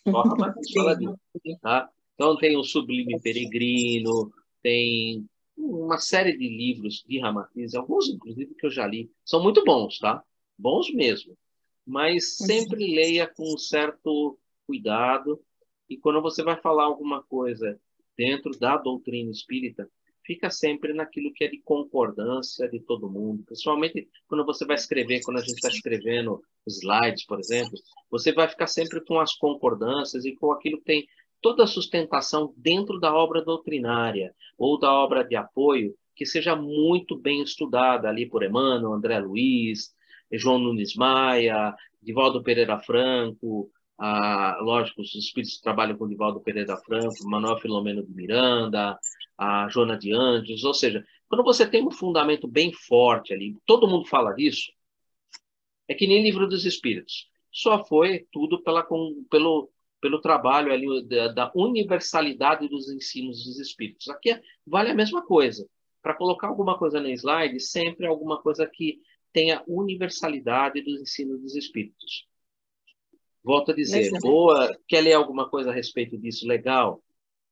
Só Ramatiz fala disso. Tá? Então tem o Sublime Peregrino, tem uma série de livros de Ramatiz, alguns inclusive que eu já li, são muito bons, tá? Bons mesmo. Mas sempre leia com um certo cuidado, e quando você vai falar alguma coisa dentro da doutrina espírita, fica sempre naquilo que é de concordância de todo mundo, principalmente quando você vai escrever, quando a gente está escrevendo slides, por exemplo, você vai ficar sempre com as concordâncias e com aquilo que tem toda a sustentação dentro da obra doutrinária ou da obra de apoio, que seja muito bem estudada ali por Emmanuel, André Luiz, João Nunes Maia, Divaldo Pereira Franco, lógico, os espíritos que trabalham com Divaldo Pereira Franco, Manuel Filomeno de Miranda, a Joana de Anjos, ou seja, quando você tem um fundamento bem forte ali, todo mundo fala disso, é que nem Livro dos Espíritos. Só foi tudo pelo trabalho ali da universalidade dos ensinos dos espíritos. Aqui vale a mesma coisa. Para colocar alguma coisa no slide, sempre alguma coisa que tenha universalidade dos ensinos dos espíritos. Volto a dizer, boa, quer ler alguma coisa a respeito disso? Legal?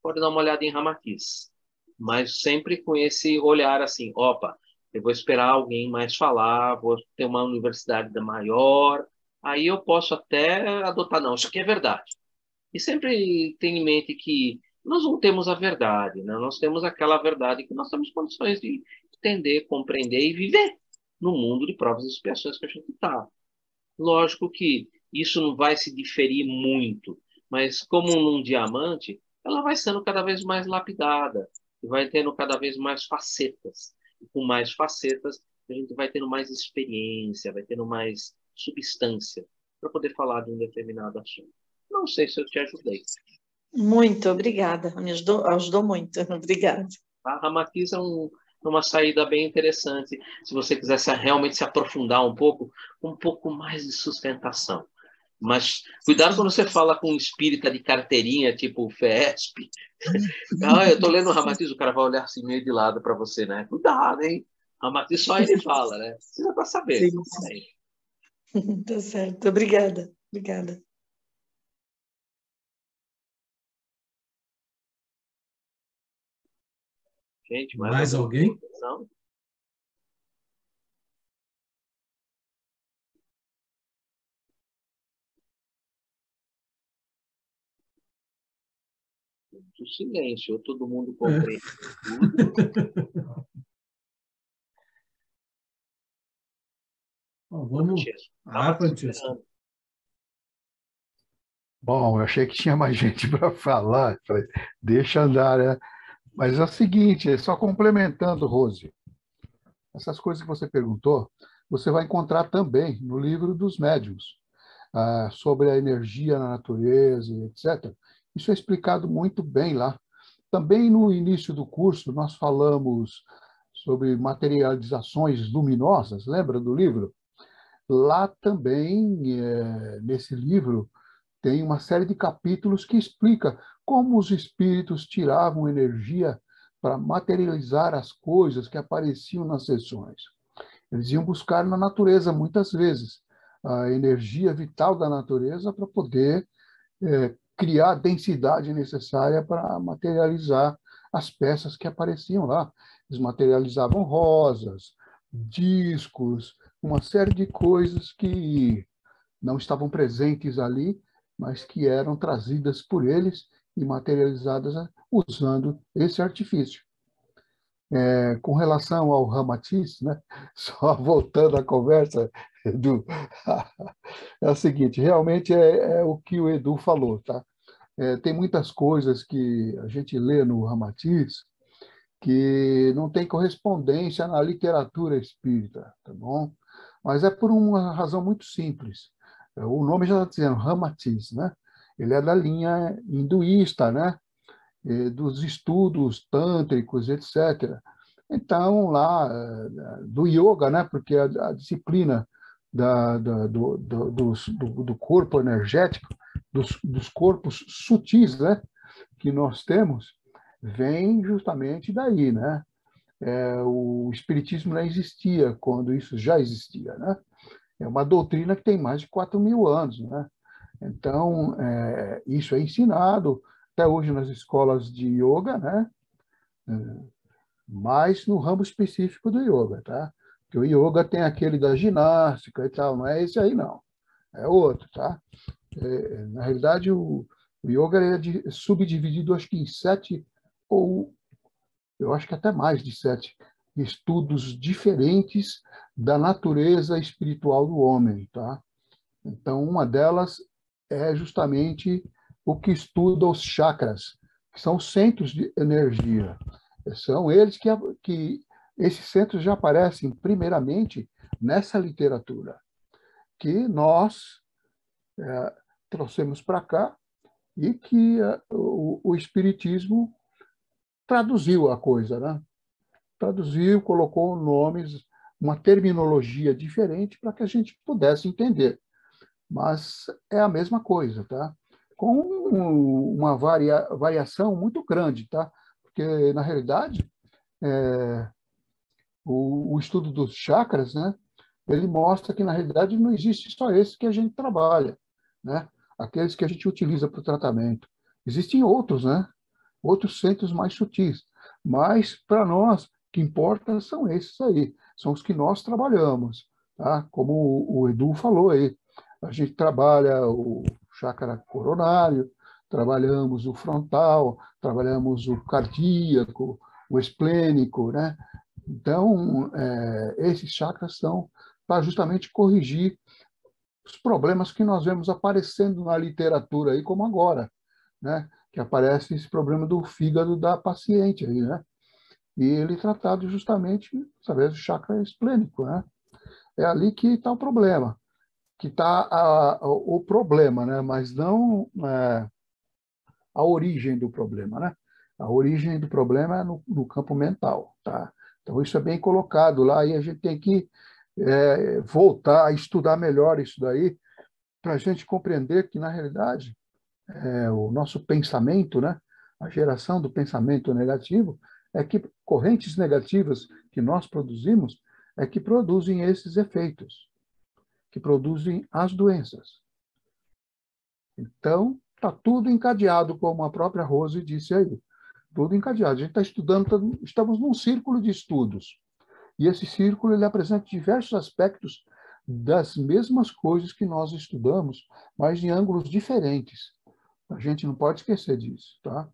Pode dar uma olhada em Ramatiz. Mas sempre com esse olhar assim, opa, eu vou esperar alguém mais falar, vou ter uma universidade maior, aí eu posso até adotar, não, isso aqui é verdade. E sempre tem em mente que nós não temos a verdade, né? Nós temos aquela verdade que nós temos condições de entender, compreender e viver no mundo de provas e expiações que a gente está. Lógico que isso não vai se diferir muito, mas como num diamante, ela vai sendo cada vez mais lapidada e vai tendo cada vez mais facetas. E com mais facetas, a gente vai tendo mais experiência, vai tendo mais substância para poder falar de um determinado assunto. Não sei se eu te ajudei. Muito, obrigada. Me ajudou muito. Obrigada. A Ramatiz é uma saída bem interessante, se você quiser realmente se aprofundar um pouco mais de sustentação. Mas cuidado quando você fala com um espírita de carteirinha, tipo o FESP. Eu estou lendo o Ramatiz, o cara vai olhar assim meio de lado para você, né? Cuidado, hein? Ramatiz só ele fala, né? Precisa para saber. Sim. Tá certo. Obrigada. Obrigada. Gente, mais alguém? Não? O silêncio, ou todo mundo compreende tudo. Vamos. Francesco. Bom, eu achei que tinha mais gente para falar. Falei, deixa andar, né? Mas é o seguinte, só complementando, Rose, essas coisas que você perguntou, você vai encontrar também no livro dos médiuns, sobre a energia na natureza, etc. Isso é explicado muito bem lá. Também no início do curso, nós falamos sobre materializações luminosas, lembra do livro? Lá também, nesse livro, tem uma série de capítulos que explica como os espíritos tiravam energia para materializar as coisas que apareciam nas sessões. Eles iam buscar na natureza, muitas vezes, a energia vital da natureza para poder criar a densidade necessária para materializar as peças que apareciam lá. Eles materializavam rosas, discos, uma série de coisas que não estavam presentes ali, mas que eram trazidas por eles e materializadas usando esse artifício. Com relação ao Ramatiz, né, só voltando à conversa, Edu, é o seguinte, realmente é o que o Edu falou, tá? tem muitas coisas que a gente lê no Ramatiz que não tem correspondência na literatura espírita, tá bom? Mas é por uma razão muito simples. O nome já está dizendo, Ramatiz, né? Ele é da linha hinduísta, né? Dos estudos tântricos, etc. Então, lá, do yoga, né? Porque a disciplina do corpo energético, dos corpos sutis, né? Que nós temos, vem justamente daí, né? O espiritismo não existia quando isso já existia, né? É uma doutrina que tem mais de 4.000 anos, né? Então, isso é ensinado até hoje nas escolas de yoga, né? Mas no ramo específico do yoga, tá? Porque o yoga tem aquele da ginástica e tal, não é esse aí, não. É outro, tá? Na realidade, o yoga é subdividido, acho que em 7, ou eu acho que até mais de 7 estudos diferentes da natureza espiritual do homem, tá? Então, uma delas é justamente o que estuda os chakras, que são centros de energia. São eles que esses centros já aparecem primeiramente nessa literatura, que nós trouxemos para cá e que o Espiritismo traduziu a coisa, né? Traduziu, colocou nomes, uma terminologia diferente para que a gente pudesse entender. Mas é a mesma coisa, tá? Com uma variação muito grande, tá? Porque, na realidade, o estudo dos chakras, né? Ele mostra que, na realidade, não existe só esse que a gente trabalha, né? Aqueles que a gente utiliza para o tratamento. Existem outros, né? Outros centros mais sutis. Mas, para nós, o que importa são esses aí. São os que nós trabalhamos, tá? Como o Edu falou aí. A gente trabalha o chakra coronário, trabalhamos o frontal, trabalhamos o cardíaco, o esplênico, né? Então, esses chakras são para justamente corrigir os problemas que nós vemos aparecendo na literatura aí, como agora, né? Que aparece esse problema do fígado da paciente aí, né? E ele tratado justamente através do chakra esplênico, né? É ali que está o problema, que está o problema, né? Mas não a origem do problema, né? A origem do problema é no campo mental, tá? Então isso é bem colocado lá e a gente tem que voltar a estudar melhor isso daí para a gente compreender que na realidade o nosso pensamento, né? A geração do pensamento negativo é que correntes negativas que nós produzimos é que produzem esses efeitos, que produzem as doenças. Então, está tudo encadeado, como a própria Rose disse aí. Tudo encadeado. A gente está estudando, estamos num círculo de estudos. E esse círculo ele apresenta diversos aspectos das mesmas coisas que nós estudamos, mas em ângulos diferentes. A gente não pode esquecer disso, tá?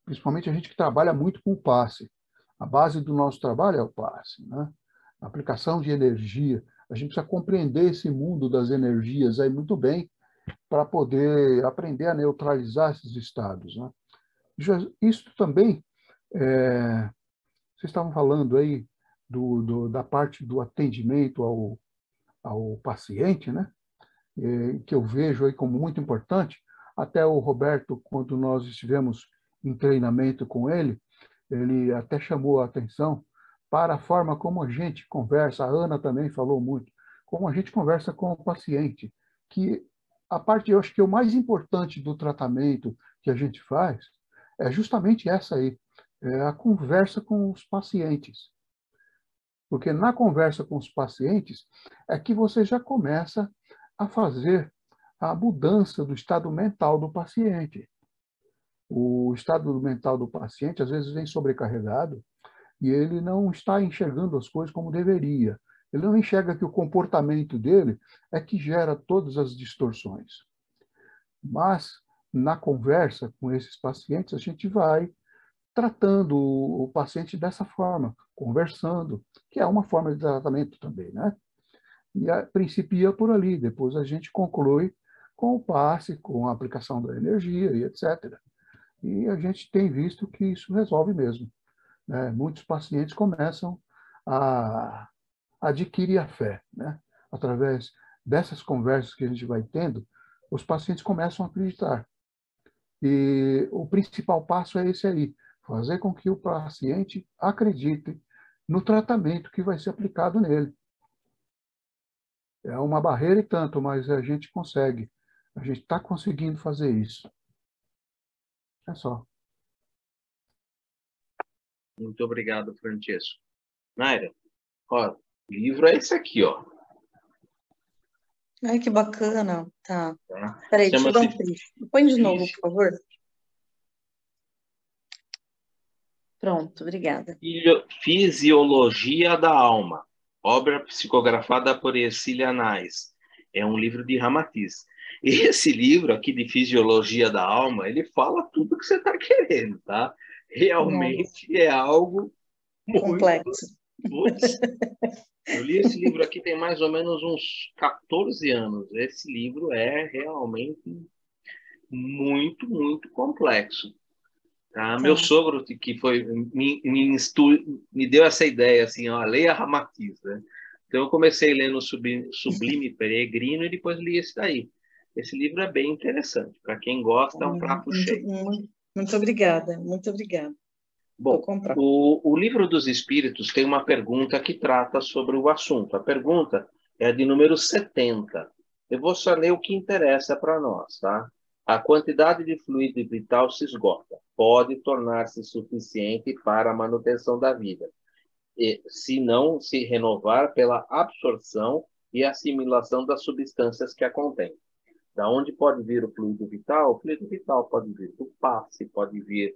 Principalmente a gente que trabalha muito com o passe. A base do nosso trabalho é o passe, né? A aplicação de energia. A gente precisa compreender esse mundo das energias aí muito bem para poder aprender a neutralizar esses estados, né? Isso também, vocês estavam falando aí da parte do atendimento ao paciente, né? Que eu vejo aí como muito importante. Até o Roberto, quando nós estivemos em treinamento com ele até chamou a atenção para a forma como a gente conversa. A Ana também falou muito, como a gente conversa com o paciente, que a parte, eu acho que o mais importante do tratamento que a gente faz é justamente essa aí, a conversa com os pacientes. Porque na conversa com os pacientes é que você já começa a fazer a mudança do estado mental do paciente. O estado mental do paciente, às vezes, vem sobrecarregado e ele não está enxergando as coisas como deveria. Ele não enxerga que o comportamento dele é que gera todas as distorções. Mas, na conversa com esses pacientes, a gente vai tratando o paciente dessa forma, conversando, que é uma forma de tratamento também, né? E a princípio ia por ali, depois a gente conclui com o passe, com a aplicação da energia e etc. E a gente tem visto que isso resolve mesmo, né? Muitos pacientes começam a adquirir a fé, né? Através dessas conversas que a gente vai tendo, os pacientes começam a acreditar. E o principal passo é esse aí, fazer com que o paciente acredite no tratamento que vai ser aplicado nele. É uma barreira e tanto, mas a gente consegue. A gente está conseguindo fazer isso. É só. Muito obrigado, Francesco. Naira, ó, o livro é esse aqui, ó. Ai, que bacana. Tá. Tá? Peraí, deixa eu dar um Chama-se print. Põe de novo, por favor. Pronto, obrigada. Fisiologia da Alma, obra psicografada por Ercília Anais. É um livro de Ramatiz. Esse livro aqui de Fisiologia da Alma, ele fala tudo que você está querendo, tá? Realmente é algo muito Complexo. Putz, eu li esse livro aqui tem mais ou menos uns 14 anos. Esse livro é realmente muito, muito complexo. Tá? Meu sogro, que foi me deu essa ideia, assim, ó, leia Ramatiz, né? Então, eu comecei lendo Sublime Peregrino e depois li esse daí. Esse livro é bem interessante. Para quem gosta, é um prato cheio. Muito obrigada, muito obrigada. Bom, o Livro dos Espíritos tem uma pergunta que trata sobre o assunto. A pergunta é de número 70. Eu vou só ler o que interessa para nós, tá? A quantidade de fluido vital se esgota. Pode tornar-se suficiente para a manutenção da vida, se não se renovar pela absorção e assimilação das substâncias que a contêm. Da onde pode vir o fluido vital? O fluido vital pode vir do passe, pode vir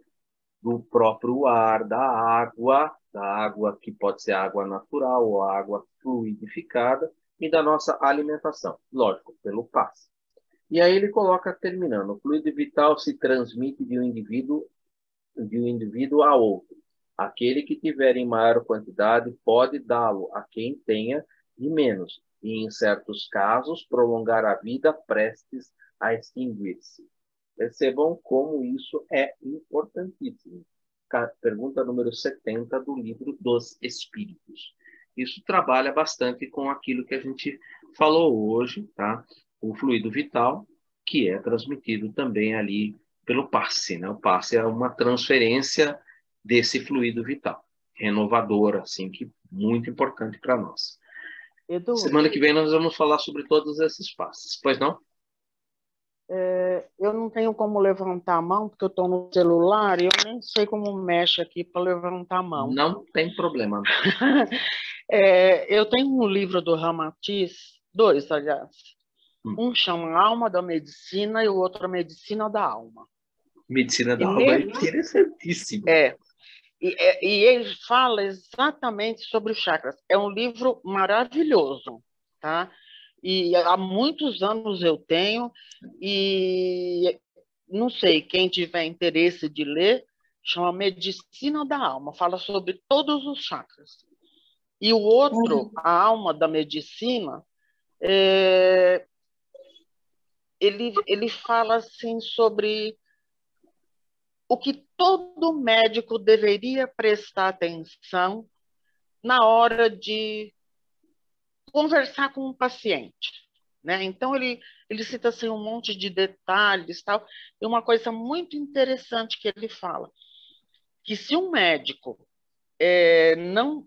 do próprio ar, da água que pode ser água natural ou água fluidificada, e da nossa alimentação, lógico, pelo passe. E aí ele coloca, terminando, o fluido vital se transmite de um indivíduo a outro. Aquele que tiver em maior quantidade pode dá-lo a quem tenha de menos, e em certos casos prolongar a vida prestes a extinguir-se. Percebam como isso é importantíssimo. Pergunta número 70 do Livro dos Espíritos. Isso trabalha bastante com aquilo que a gente falou hoje, tá? O fluido vital, que é transmitido também ali pelo passe, né? O passe é uma transferência desse fluido vital, renovadora, assim, que muito importante para nós. Edu, Semana que vem nós vamos falar sobre todos esses passes. Pois não? eu não tenho como levantar a mão, porque eu estou no celular e eu nem sei como mexe aqui para levantar a mão. Não tem problema. Eu tenho um livro do Ramatiz, dois, aliás. Um chama Alma da Medicina e o outro A Medicina da Alma. Medicina da Alma é interessantíssimo. E ele fala exatamente sobre os chakras. É um livro maravilhoso, tá? E há muitos anos eu tenho, e não sei, quem tiver interesse de ler, chama Medicina da Alma, fala sobre todos os chakras. E o outro, A Alma da Medicina, ele fala assim sobre o que todo médico deveria prestar atenção na hora de conversar com um paciente, né? Então ele cita assim um monte de detalhes, tal. E uma coisa muito interessante que ele fala, que se um médico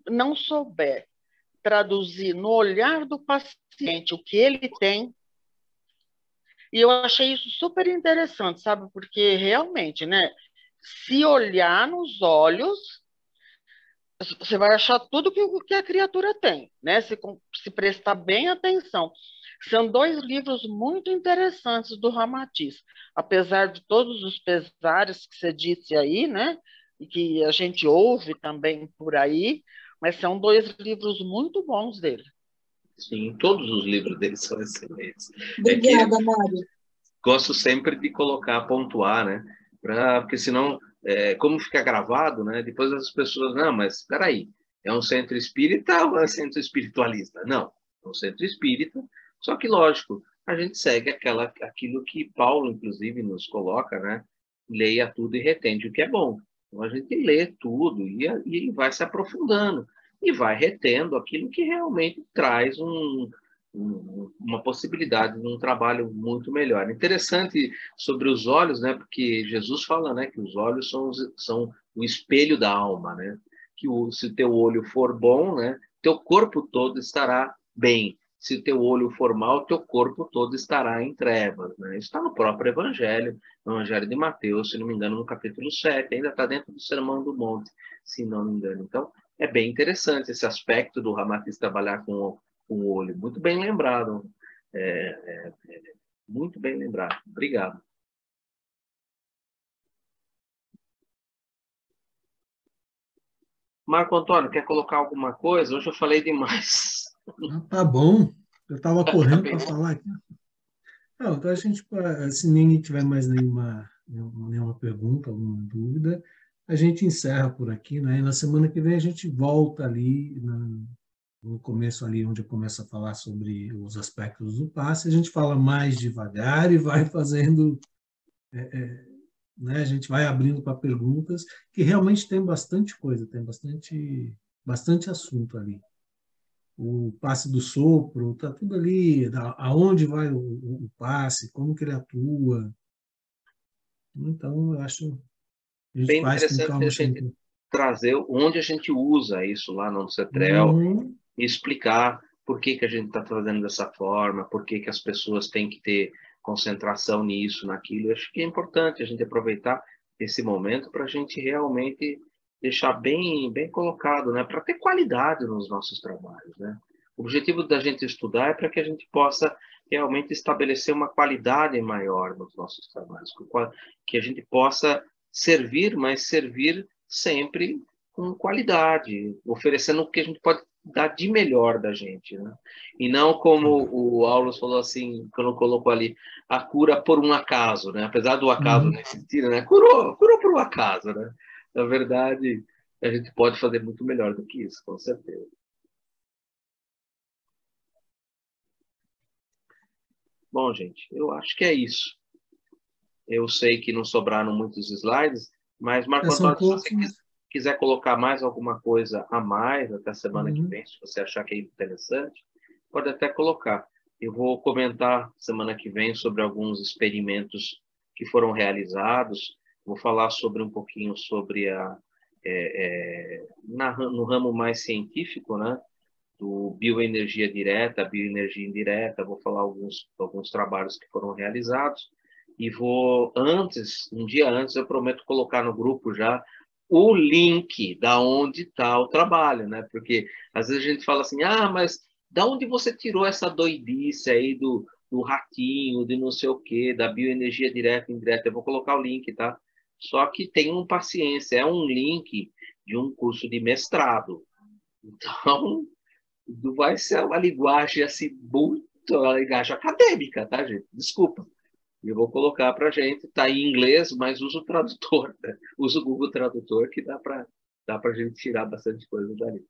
não souber traduzir no olhar do paciente o que ele tem, e eu achei isso super interessante, sabe? Porque realmente, né? Se olhar nos olhos, você vai achar tudo que a criatura tem, né? Se prestar bem atenção. São dois livros muito interessantes do Ramatiz, apesar de todos os pesares que você disse aí, né? E que a gente ouve também por aí, mas são dois livros muito bons dele. Sim, todos os livros dele são excelentes. Obrigada, Mário. Gosto sempre de colocar, pontuar, né? Porque senão, como fica gravado, né? Depois as pessoas, não, mas espera aí, é um centro espírita ou é um centro espiritualista? Não, é um centro espírita, só que, lógico, a gente segue aquilo que Paulo, inclusive, nos coloca, né? Leia tudo e retende o que é bom. Então, a gente lê tudo e vai se aprofundando e vai retendo aquilo que realmente traz uma possibilidade de um trabalho muito melhor. Interessante sobre os olhos, né? Porque Jesus fala, né, que os olhos são o espelho da alma, né? Que se o teu olho for bom, né, teu corpo todo estará bem. Se o teu olho for mau, teu corpo todo estará em trevas, né? Isso está no próprio Evangelho, no Evangelho de Mateus, se não me engano, no capítulo 7, ainda está dentro do Sermão do Monte, se não me engano. Então, é bem interessante esse aspecto do Ramatiz trabalhar com o olho. Muito bem lembrado. Muito bem lembrado. Obrigado. Marco Antônio, quer colocar alguma coisa? Hoje eu falei demais. Tá bom. Eu estava correndo para falar aqui. Não, então a gente, se ninguém tiver mais nenhuma pergunta, alguma dúvida, a gente encerra por aqui, né? E na semana que vem a gente volta ali no começo ali onde eu começo a falar sobre os aspectos do passe, a gente fala mais devagar e vai fazendo, né? A gente vai abrindo para perguntas, que realmente tem bastante coisa, tem bastante assunto ali. O passe do sopro, está tudo ali, aonde vai o passe, como que ele atua. Então, eu acho que a gente Bem faz com interessante calma. a gente trazer onde a gente usa isso lá no CETREL e explicar por que a gente está fazendo dessa forma, por que as pessoas têm que ter concentração nisso, naquilo. Eu acho que é importante a gente aproveitar esse momento para a gente realmente deixar bem colocado, né? Para ter qualidade nos nossos trabalhos, né? O objetivo da gente estudar é para que a gente possa realmente estabelecer uma qualidade maior nos nossos trabalhos, que a gente possa servir, mas servir sempre com qualidade, oferecendo o que a gente pode dar de melhor da gente, né? E não como o Aulos falou assim, quando colocou ali, a cura por um acaso, né? Apesar do acaso não existir, né? Curou por um acaso, né? Na verdade, a gente pode fazer muito melhor do que isso, com certeza. Bom, gente, eu acho que é isso. Eu sei que não sobraram muitos slides, mas, Marco Antônio, se você quiser colocar mais alguma coisa a mais até a semana que vem, se você achar que é interessante, pode até colocar. Eu vou comentar semana que vem sobre alguns experimentos que foram realizados. Vou falar sobre um pouquinho sobre no ramo mais científico, né? Do bioenergia direta, bioenergia indireta. Vou falar alguns trabalhos que foram realizados. E vou, um dia antes, eu prometo colocar no grupo já o link da onde está o trabalho, né? Porque às vezes a gente fala assim, mas da onde você tirou essa doidice aí do ratinho, de não sei o quê, da bioenergia direta e indireta? Eu vou colocar o link, tá? Só que tenham paciência, é um link de um curso de mestrado. Então, vai ser uma linguagem assim, uma linguagem acadêmica, tá, gente? Desculpa. Eu vou colocar para a gente, está em inglês, mas usa o tradutor, né? Usa o Google Tradutor, que dá para a gente tirar bastante coisa dali.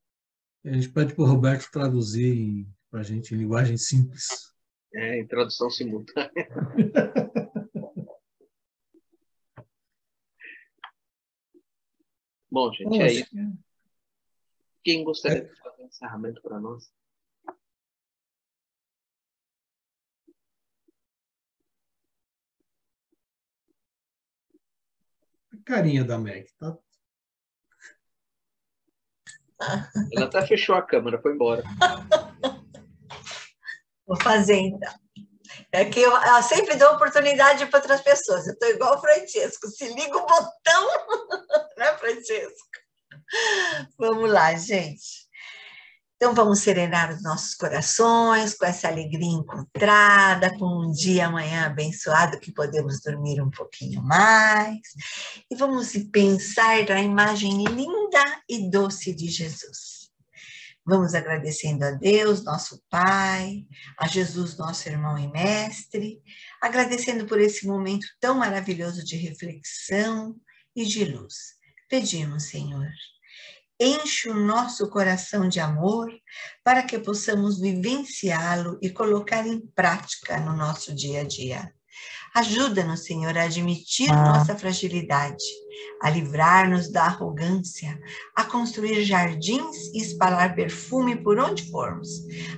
A gente pede para o Roberto traduzir para a gente em linguagem simples. Em tradução simultânea. Bom, gente, é isso. Quem gostaria de fazer um encerramento para nós? Carinha da Meg, tá? Ela até fechou a câmera, foi embora. Vou fazer, então. É que eu sempre dou oportunidade para outras pessoas. Eu estou igual o Francisco. Se liga o botão, né, Francisco? Vamos lá, gente. Então, vamos serenar os nossos corações com essa alegria encontrada, com um dia amanhã abençoado que podemos dormir um pouquinho mais. E vamos pensar na imagem linda e doce de Jesus. Vamos agradecendo a Deus, nosso Pai, a Jesus, nosso irmão e mestre, agradecendo por esse momento tão maravilhoso de reflexão e de luz. Pedimos, Senhor, enche o nosso coração de amor para que possamos vivenciá-lo e colocar em prática no nosso dia a dia. Ajuda-nos, Senhor, a admitir nossa fragilidade, a livrar-nos da arrogância, a construir jardins e espalhar perfume por onde formos,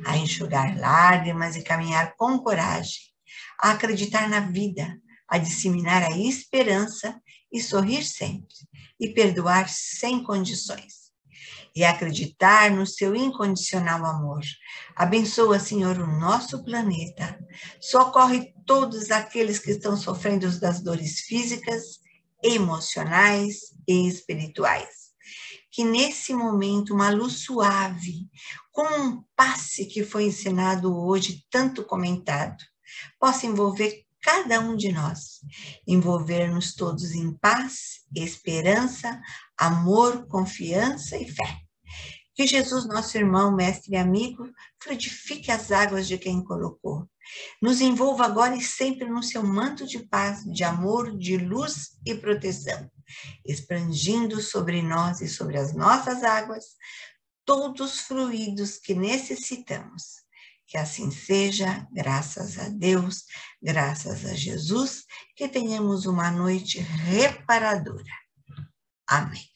a enxugar lágrimas e caminhar com coragem, a acreditar na vida, a disseminar a esperança e sorrir sempre, e perdoar sem condições. E acreditar no seu incondicional amor. Abençoa, Senhor, o nosso planeta. Socorre todos aqueles que estão sofrendo das dores físicas, emocionais e espirituais. Que nesse momento uma luz suave, como um passe que foi ensinado hoje, tanto comentado, possa envolver cada um de nós, envolver-nos todos em paz, esperança, amor, confiança e fé. Que Jesus, nosso irmão, mestre e amigo, fluidifique as águas de quem colocou. Nos envolva agora e sempre no seu manto de paz, de amor, de luz e proteção, expandindo sobre nós e sobre as nossas águas todos os fluidos que necessitamos. Que assim seja, graças a Deus, graças a Jesus, que tenhamos uma noite reparadora. Amém.